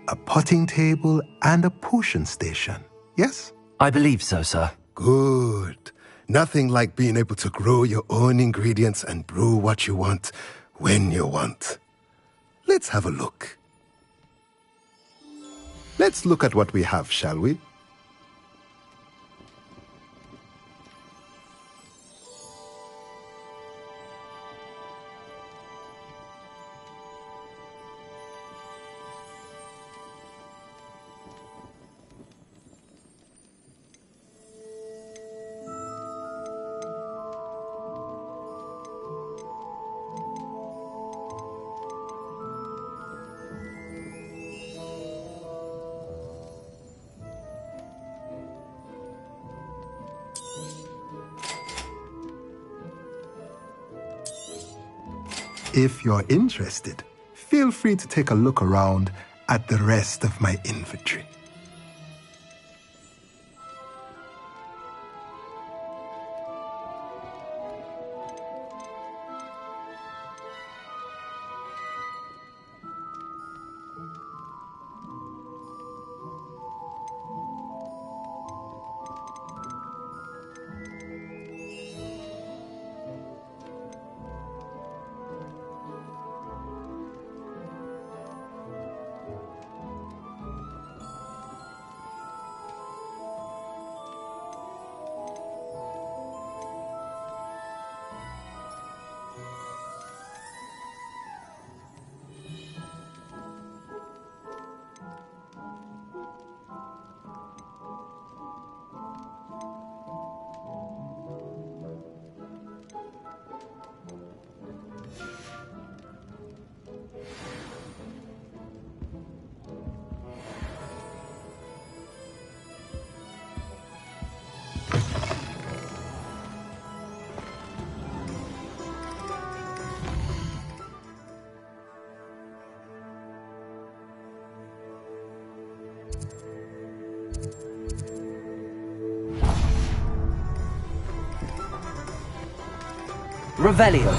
A potting table and a potion station, yes? I believe so, sir. Good. Nothing like being able to grow your own ingredients and brew what you want when you want. Let's have a look. Let's look at what we have, shall we? If you're interested, feel free to take a look around at the rest of my inventory. Revelio.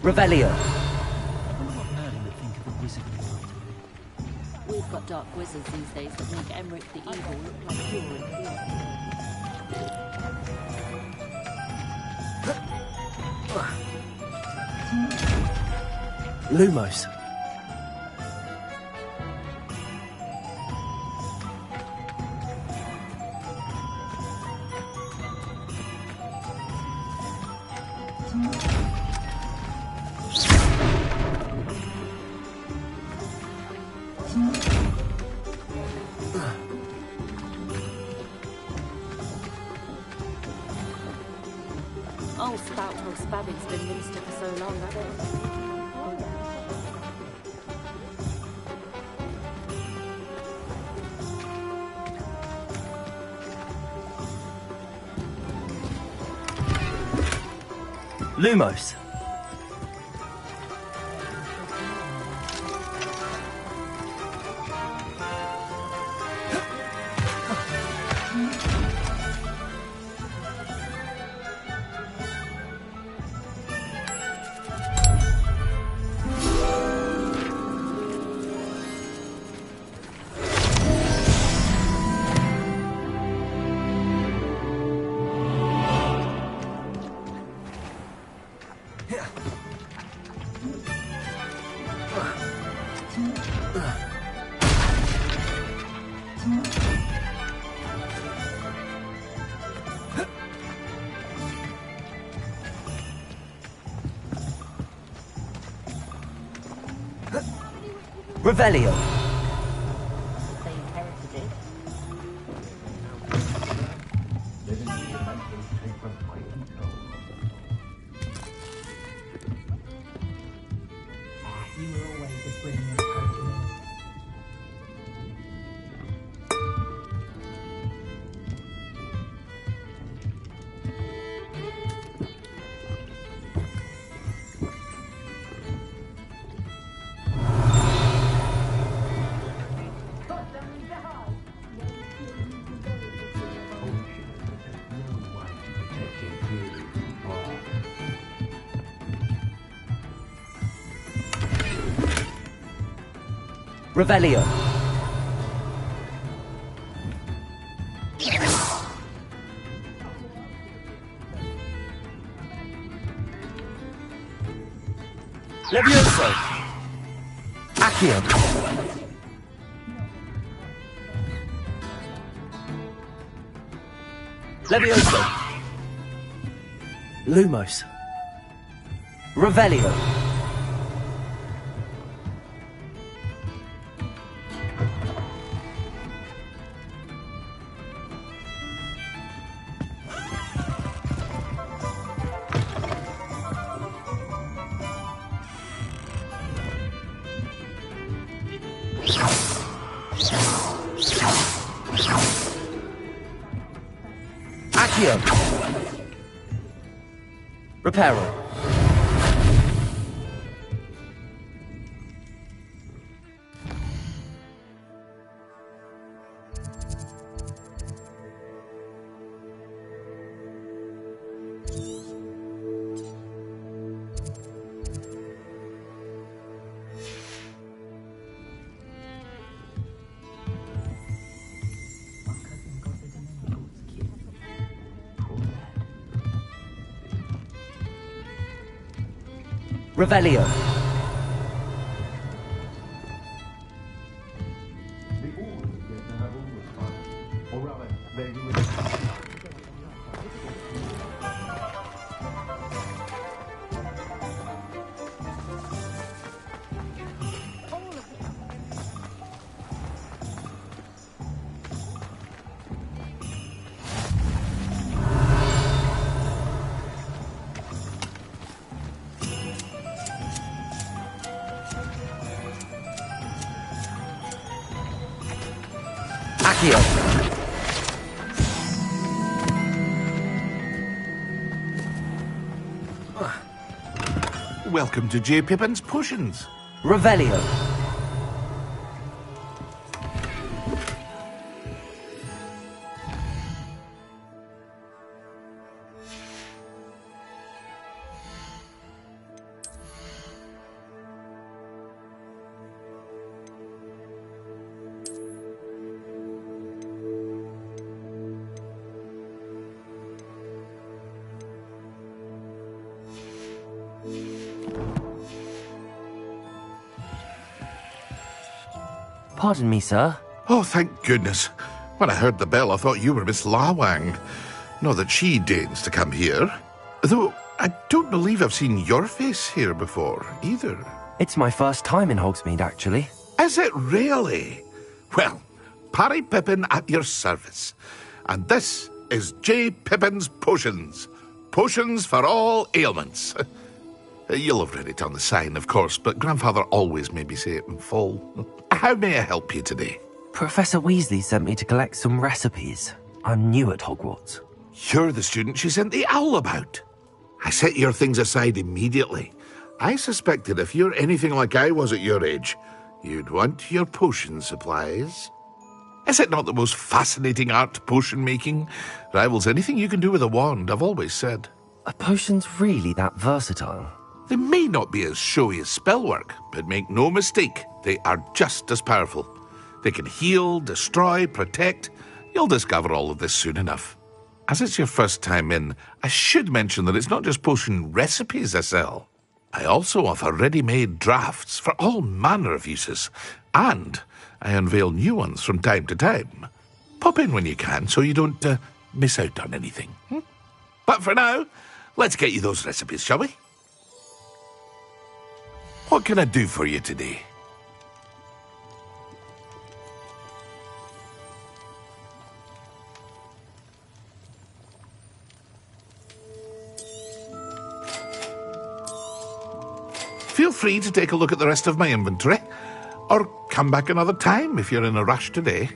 Revelio. We've got dark wizards these days that make Emmerich the Evil look like pure and pure. Lumos. Old spout old Spavin's been minister for so long, I don't know. Lumos. Revelio. They inherited it. You were always a brilliant coach. Revelio. Levioso. Accio. Levioso. Lumos. Revelio. Accio. Reparo. Revelio. Accio. Welcome to J. Pippin's Potions. Revelio. Pardon me, sir. Oh, thank goodness. When I heard the bell, I thought you were Miss Lawang. Not that she deigns to come here. Though I don't believe I've seen your face here before, either. It's my first time in Hogsmeade, actually. Is it really? Well, Parry Pippin at your service. And this is J. Pippin's Potions. Potions for all ailments. You'll have read it on the sign, of course, but Grandfather always made me say it in full. How may I help you today? Professor Weasley sent me to collect some recipes. I'm new at Hogwarts. You're the student she sent the owl about. I set your things aside immediately. I suspected if you're anything like I was at your age, you'd want your potion supplies. Is it not the most fascinating art, potion making? Rivals anything you can do with a wand, I've always said. Are potions really that versatile? They may not be as showy as spellwork, but make no mistake, they are just as powerful. They can heal, destroy, protect. You'll discover all of this soon enough. As it's your first time in, I should mention that it's not just potion recipes I sell. I also offer ready-made drafts for all manner of uses, and I unveil new ones from time to time. Pop in when you can so you don't miss out on anything. But for now, let's get you those recipes, shall we? What can I do for you today? Feel free to take a look at the rest of my inventory, or come back another time if you're in a rush today.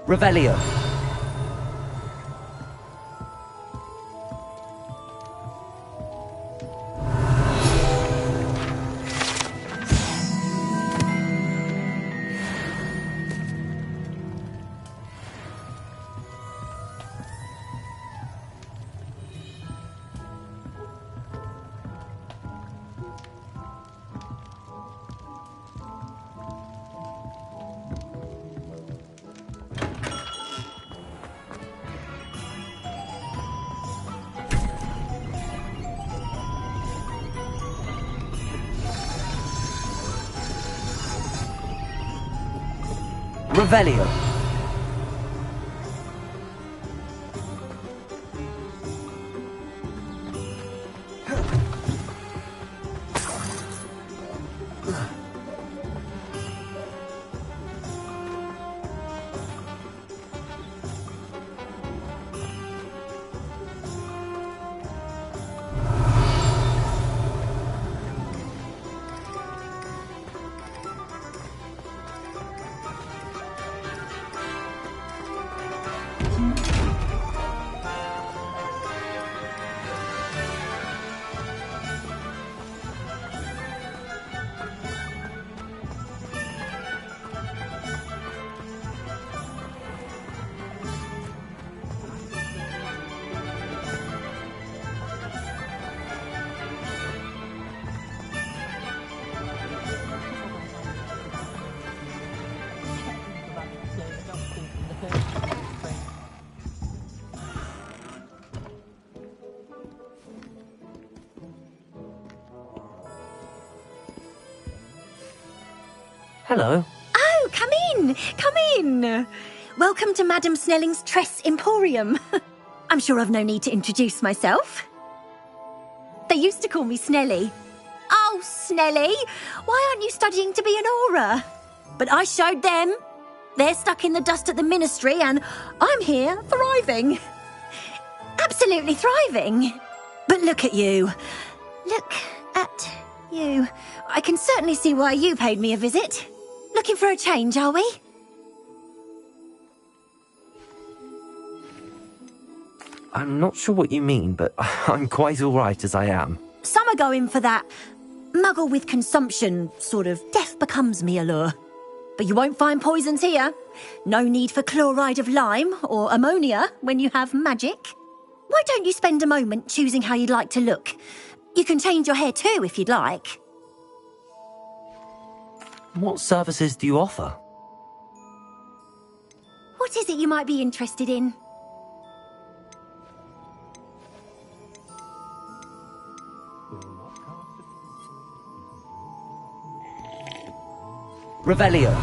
Revelio. Revelio. Hello. Oh, come in! Come in! Welcome to Madame Snelling's Tress Emporium. I'm sure I've no need to introduce myself. They used to call me Snelly. Oh, Snelly! Why aren't you studying to be an Auror? But I showed them. They're stuck in the dust at the Ministry, and I'm here thriving. Absolutely thriving. But look at you. Look at you. I can certainly see why you paid me a visit. Looking for a change, are we? I'm not sure what you mean, but I'm quite all right as I am. Some are going for that muggle with consumption, sort of death becomes me allure. But you won't find poisons here. No need for chloride of lime or ammonia when you have magic. Why don't you spend a moment choosing how you'd like to look? You can change your hair too if you'd like. What services do you offer? What is it you might be interested in? Revelio.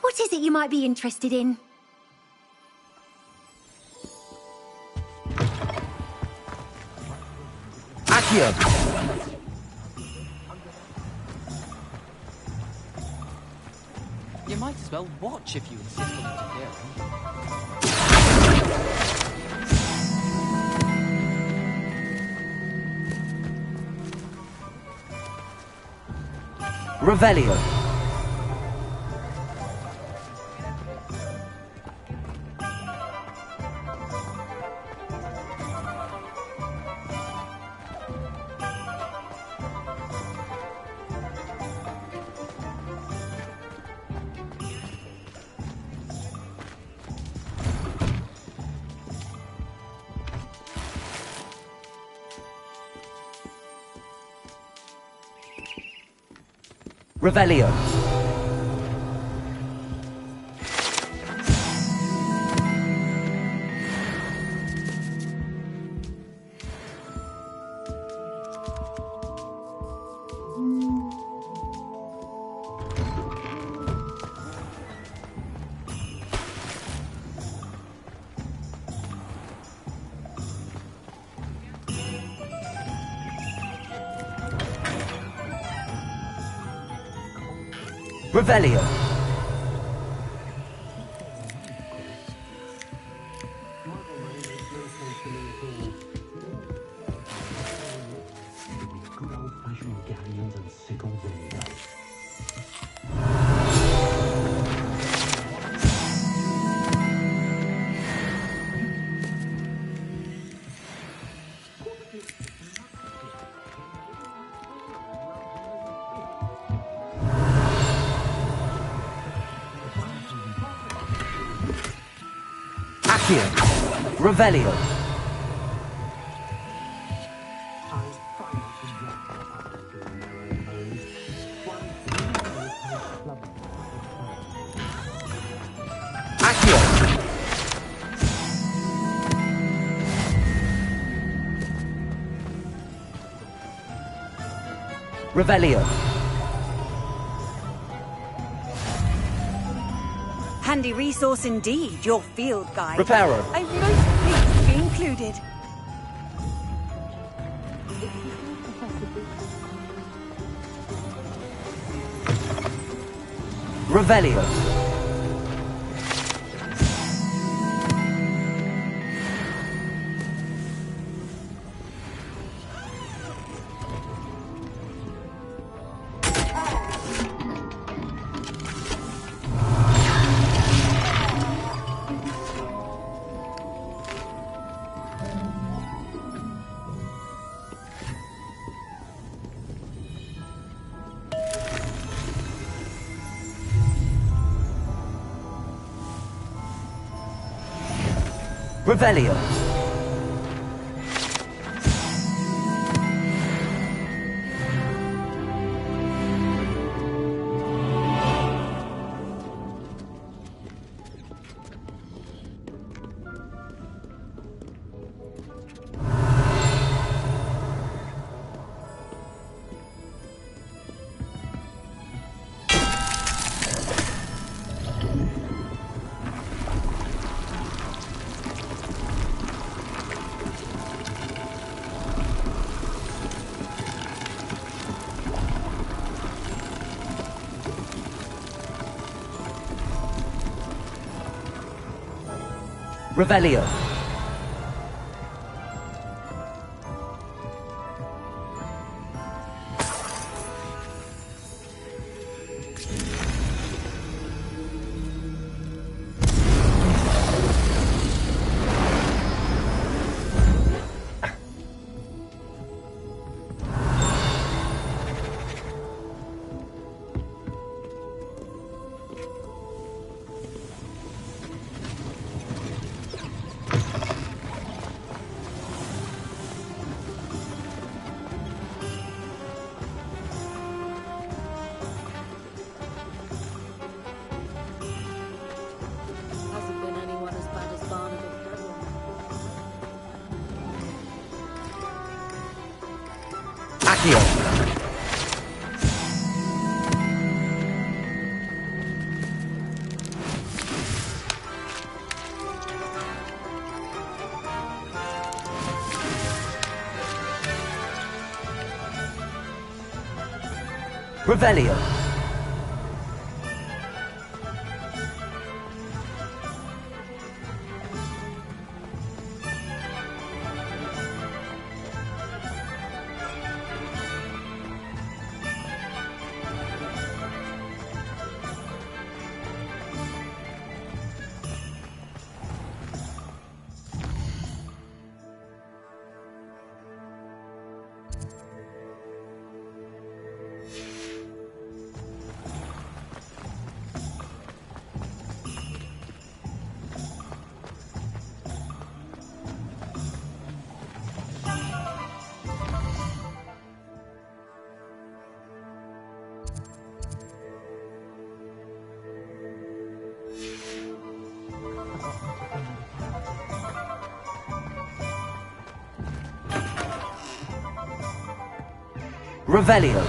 What is it you might be interested in? Accio! You might as well watch if you insist on interfering. Revelio. Revelio. Revelio. Good old-fashioned galleons and sickles any day. Accio. Revelio. Accio. Revelio. Handy resource indeed, your field guide. Reparo. I'm most pleased to be included. Revelio. Revelio. Revelio. Hasn't been anyone as bad as Barnaby Carroll. Accio. Revelio. Revelio.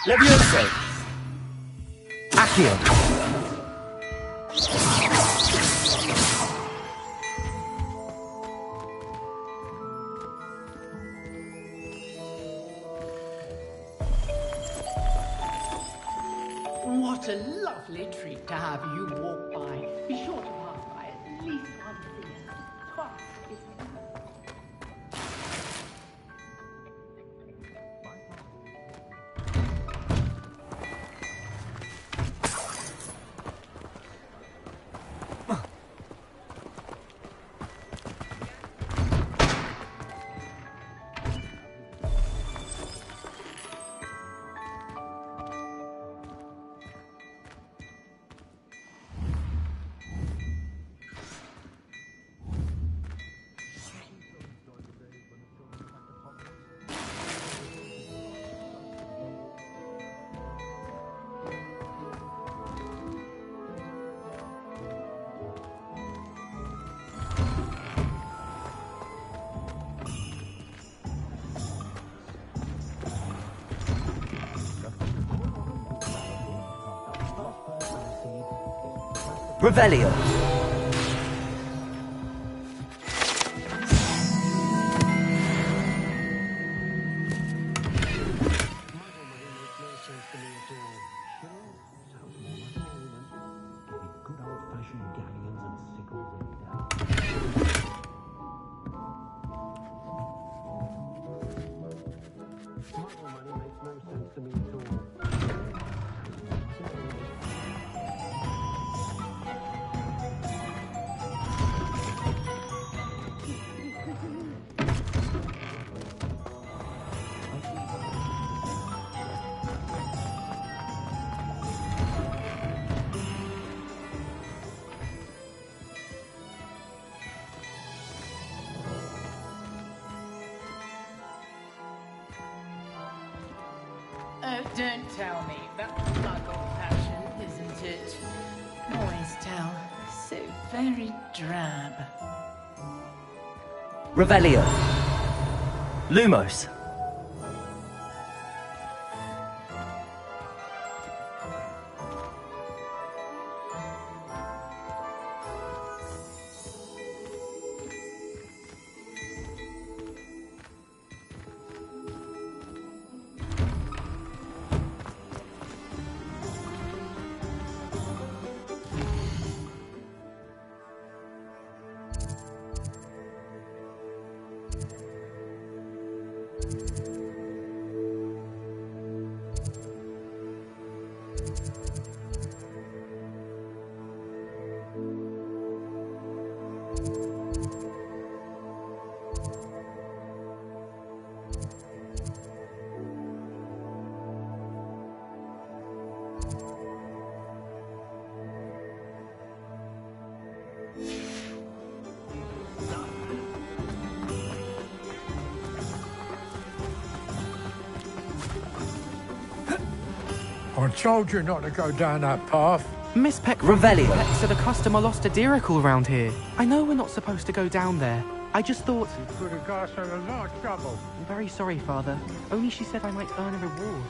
Levioso. Accio. What a lovely treat to have you walk by. Be sure to pass by at least once a year. Twice if you can. Revelio. Oh, don't tell me. That's muggle fashion, isn't it? Always tell. So very drab. Revelio. Lumos. I told you not to go down that path. Miss Peck Revelio. said a customer lost a Dirical round here. I know we're not supposed to go down there. I just thought... You could have got her in a lot of trouble. I'm very sorry, Father. Only she said I might earn a reward.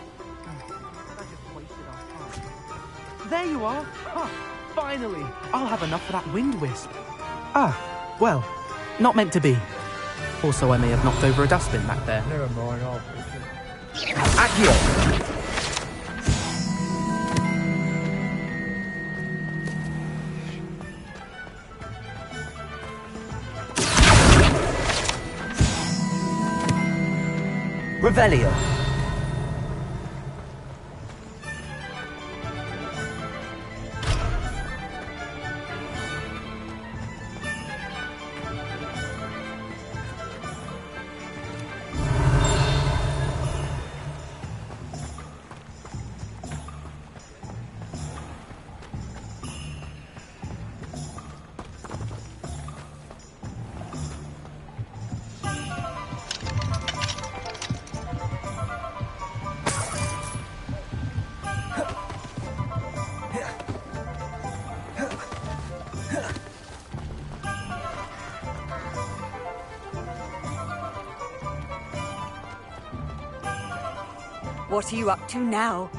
There you are! Huh, finally! I'll have enough for that wind wisp. Ah, well, not meant to be. Also, I may have knocked over a dustbin back there. Never mind, I'll fix it. Accio! Revelio. What are you up to now?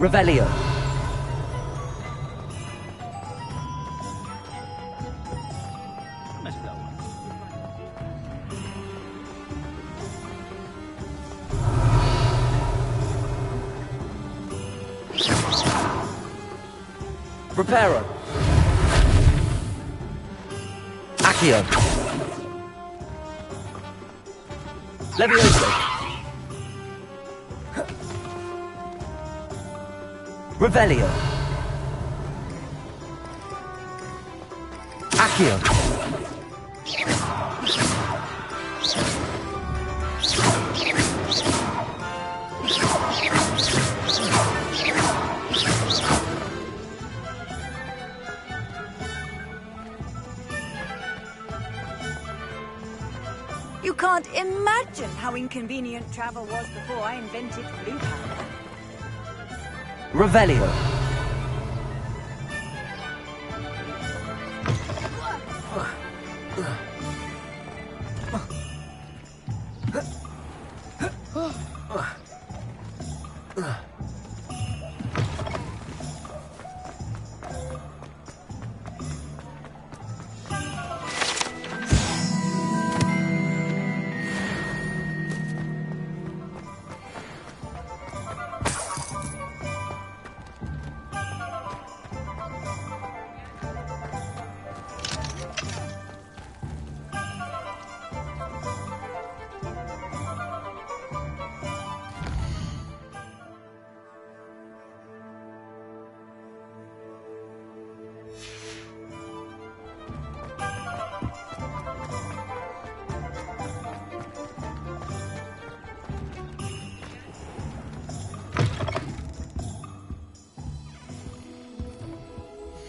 Revelio. Reparo. Accio. Levioso. Revelio. Accio. You can't imagine how inconvenient travel was before I invented blue powder. Revelio.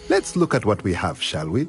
Let's look at what we have, shall we?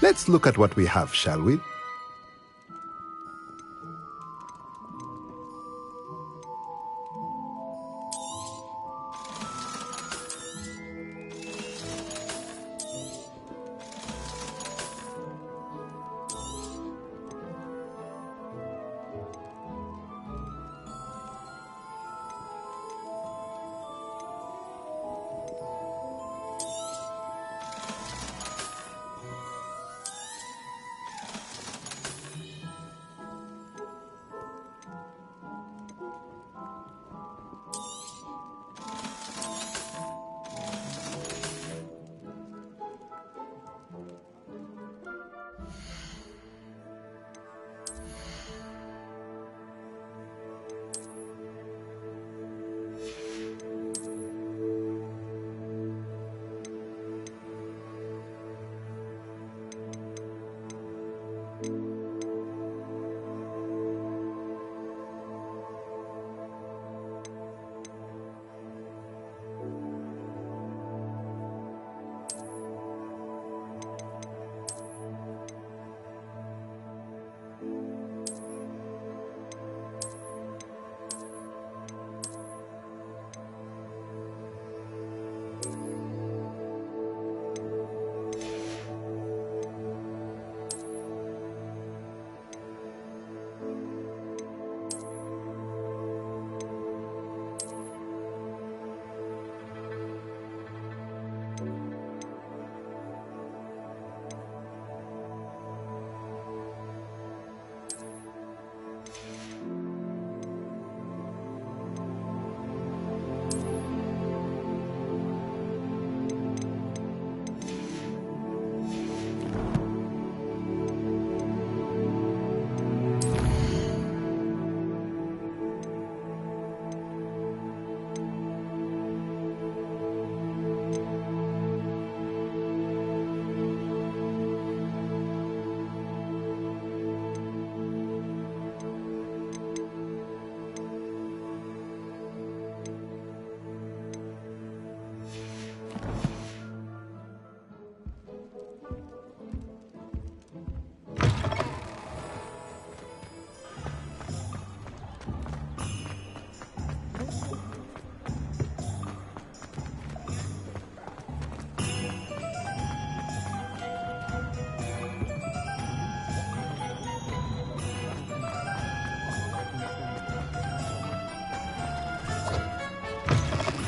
Let's look at what we have, shall we?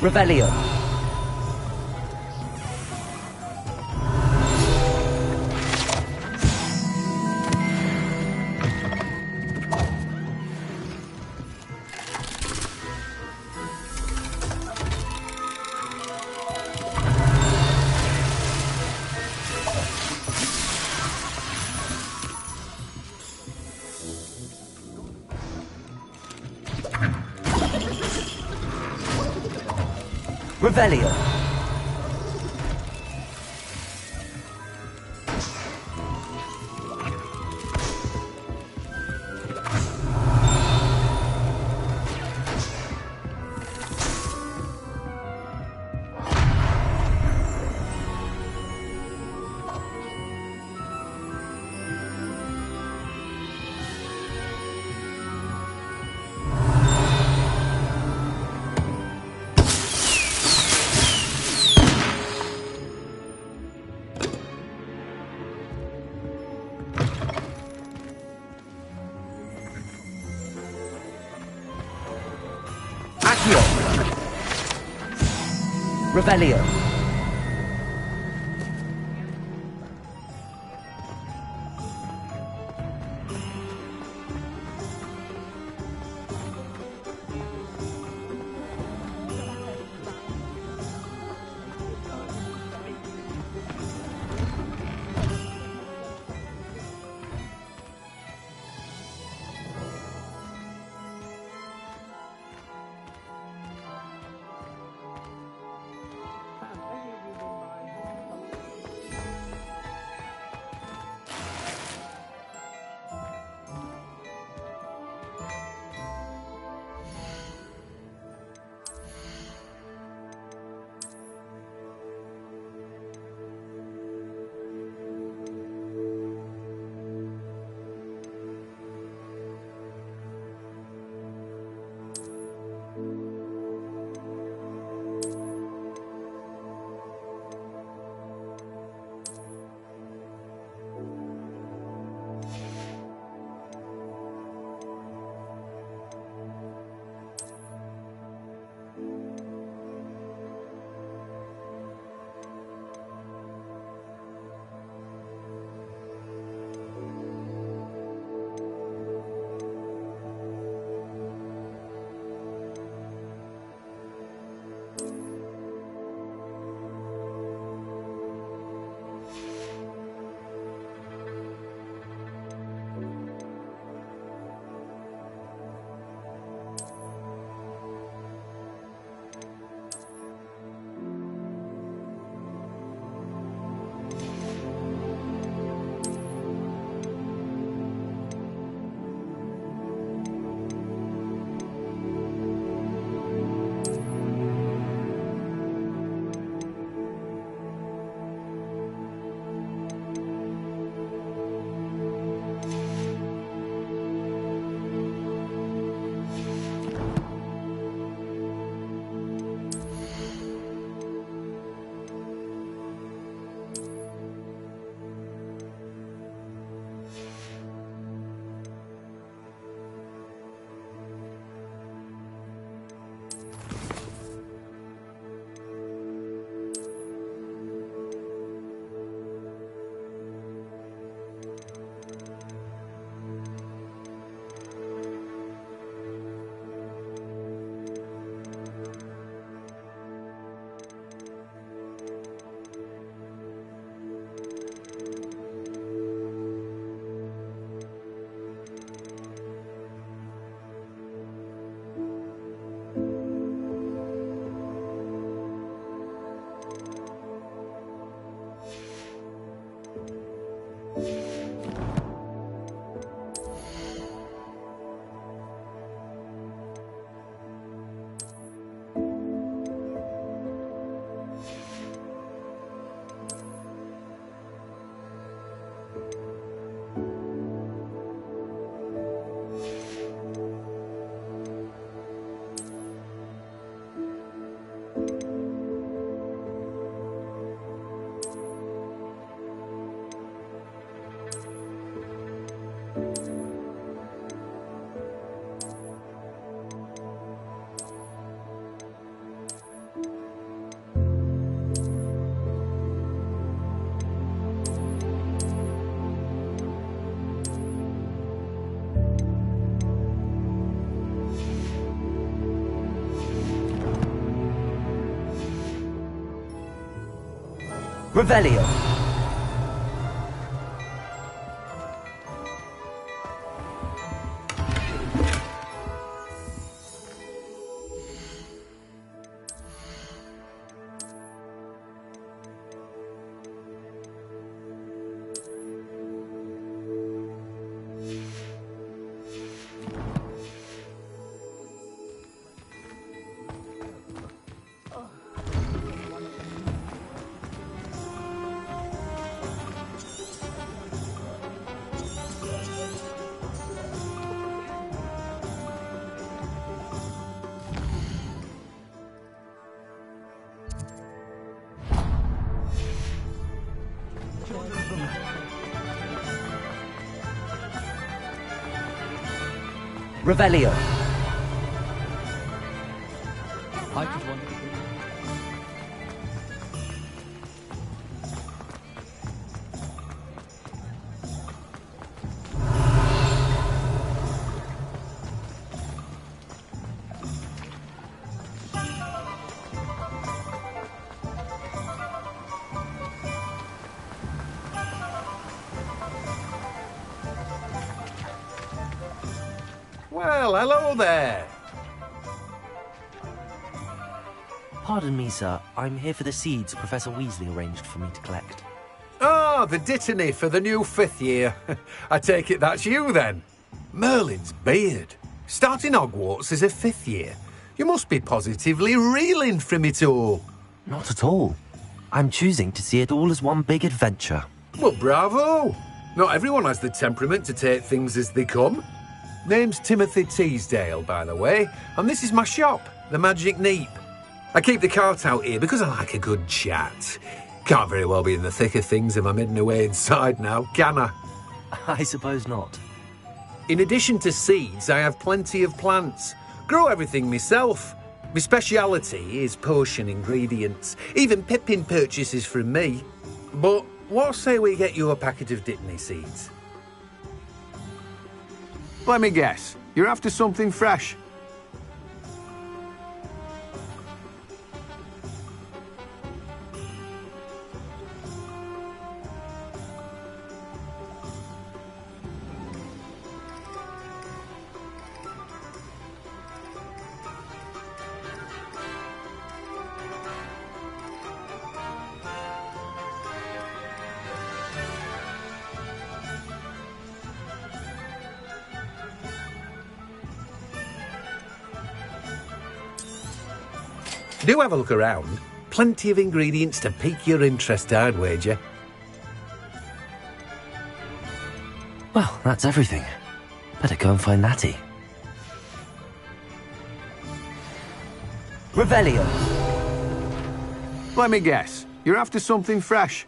Revelio. Revelio. Revelio. Revelio. Revelio. I could wonder. Well, hello there. Pardon me, sir. I'm here for the seeds Professor Weasley arranged for me to collect. Ah, the dittany for the new 5th year. I take it that's you, then. Merlin's beard. Starting Hogwarts as a 5th year. You must be positively reeling from it all. Not at all. I'm choosing to see it all as one big adventure. Well, bravo. Not everyone has the temperament to take things as they come. Name's Timothy Teasdale, by the way, and this is my shop, the Magic Neep. I keep the cart out here because I like a good chat. Can't very well be in the thick of things if I'm hidden away inside now, can I? I suppose not. In addition to seeds, I have plenty of plants. Grow everything myself. My speciality is potion ingredients. Even Pippin purchases from me. But what say we get you a packet of Dittany seeds? Let me guess. You're after something fresh. Do have a look around. Plenty of ingredients to pique your interest, I'd wager. Well, that's everything. Better go and find Natty. Revelio. Let me guess. You're after something fresh.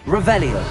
Revelio.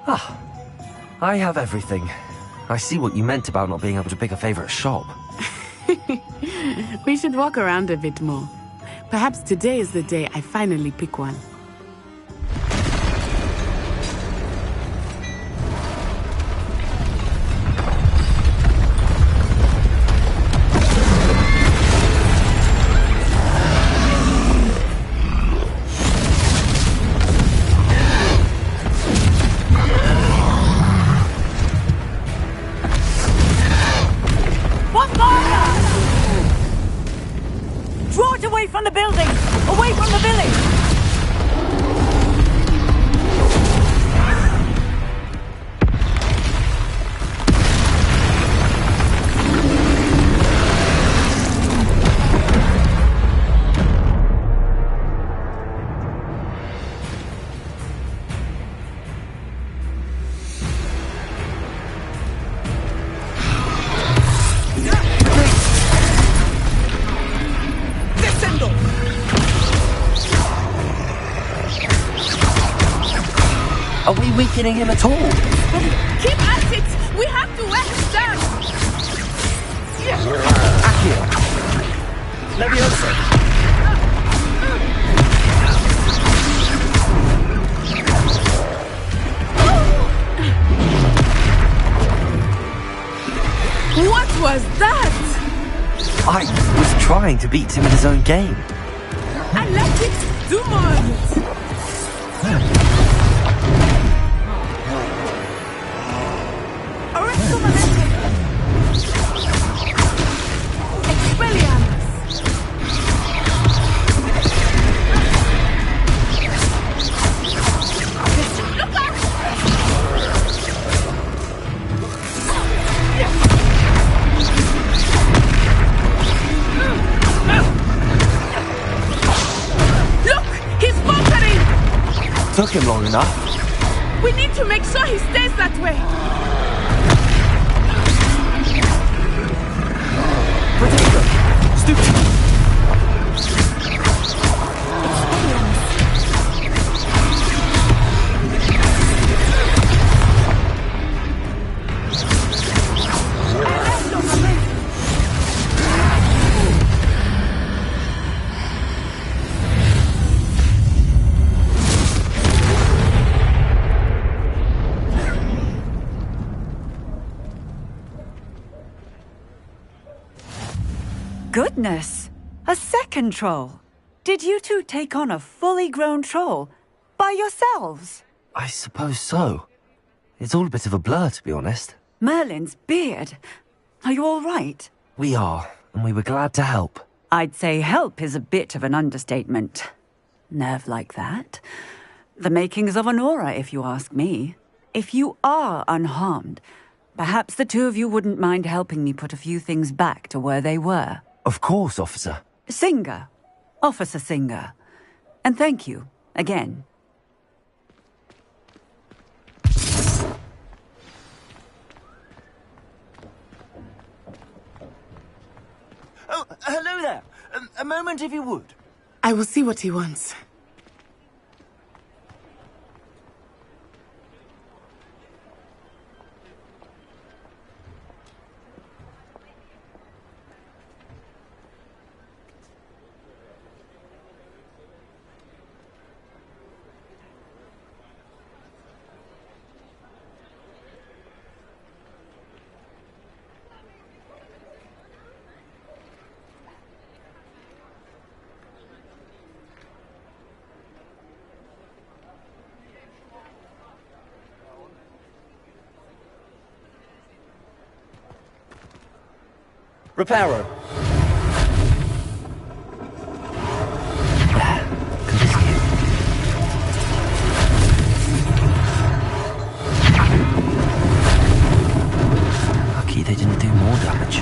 Ah, I have everything. I see what you meant about not being able to pick a favourite shop. We should walk around a bit more. Perhaps today is the day I finally pick one. Draw it away from the building! Away from the village! Are we weakening him at all? Keep at it! We have to wear him down! Accio! Leviosa! What was that? I was trying to beat him in his own game. I like it! Do more of it! Took him long enough. We need to make sure he stays that way. Protego! Stupid! Goodness! A second troll! Did you two take on a fully grown troll? By yourselves? I suppose so. It's all a bit of a blur, to be honest. Merlin's beard. Are you all right? We are, and we were glad to help. I'd say help is a bit of an understatement. Nerve like that. The makings of an aura, if you ask me. If you are unharmed, perhaps the two of you wouldn't mind helping me put a few things back to where they were. Of course, officer. Singer. Officer Singer. And thank you, again. Oh, hello there. A moment if you would. I will see what he wants. Reparo. Lucky they didn't do more damage.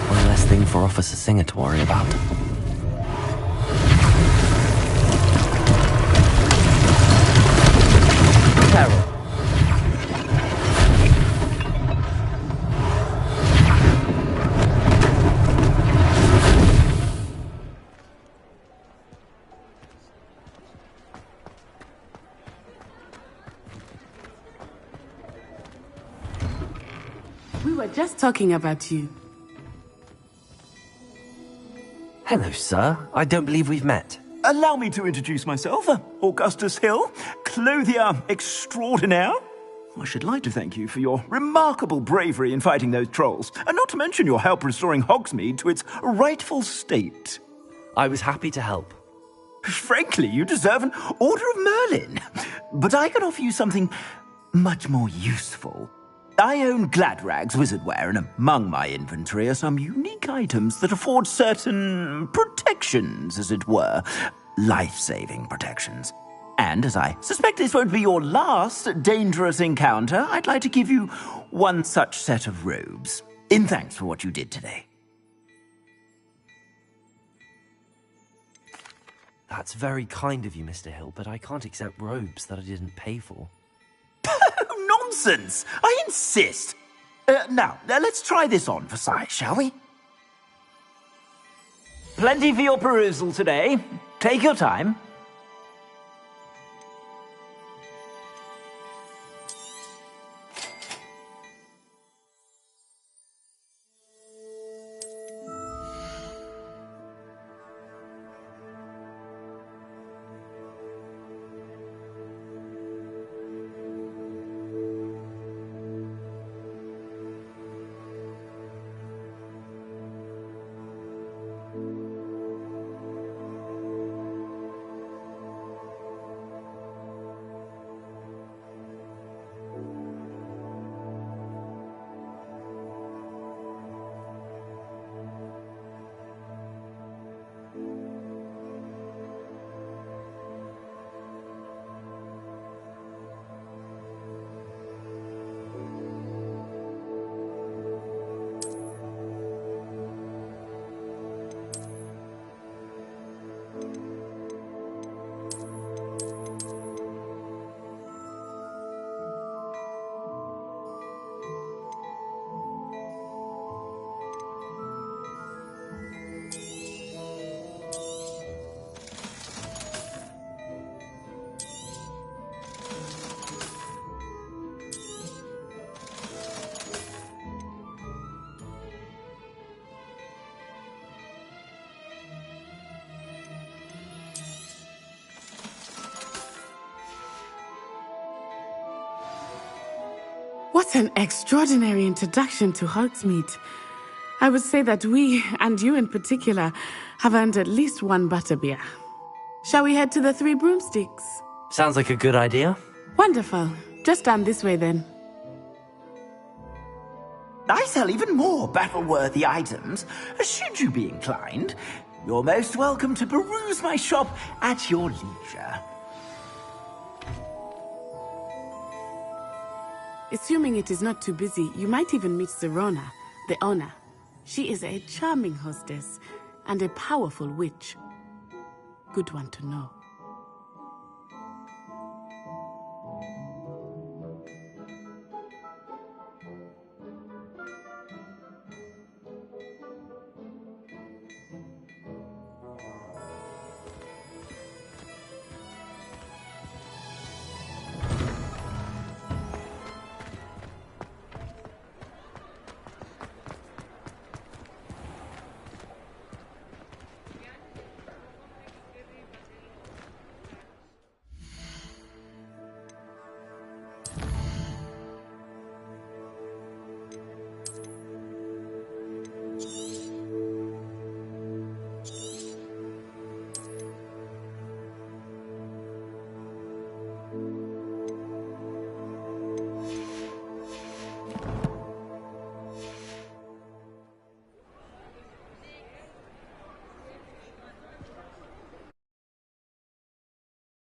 One less thing for Officer Singer to worry about. Reparo. were just talking about you. Hello, sir. I don't believe we've met. Allow me to introduce myself, Augustus Hill, clothier extraordinaire. I should like to thank you for your remarkable bravery in fighting those trolls, and not to mention your help restoring Hogsmeade to its rightful state. I was happy to help. Frankly, you deserve an Order of Merlin. But I can offer you something much more useful. I own Gladrag's wizardware, and among my inventory are some unique items that afford certain protections, as it were. Life-saving protections. And as I suspect this won't be your last dangerous encounter, I'd like to give you one such set of robes, in thanks for what you did today. That's very kind of you, Mr. Hill, but I can't accept robes that I didn't pay for. Nonsense! I insist! Now, let's try this on for size, shall we? Plenty for your perusal today. Take your time. What an extraordinary introduction to Hogsmeade. I would say that we, and you in particular, have earned at least one butterbeer. Shall we head to the Three Broomsticks? Sounds like a good idea. Wonderful. Just down this way then. I sell even more battle-worthy items. Should you be inclined, you're most welcome to peruse my shop at your leisure. Assuming it is not too busy, you might even meet Serona, the owner. She is a charming hostess and a powerful witch. Good one to know.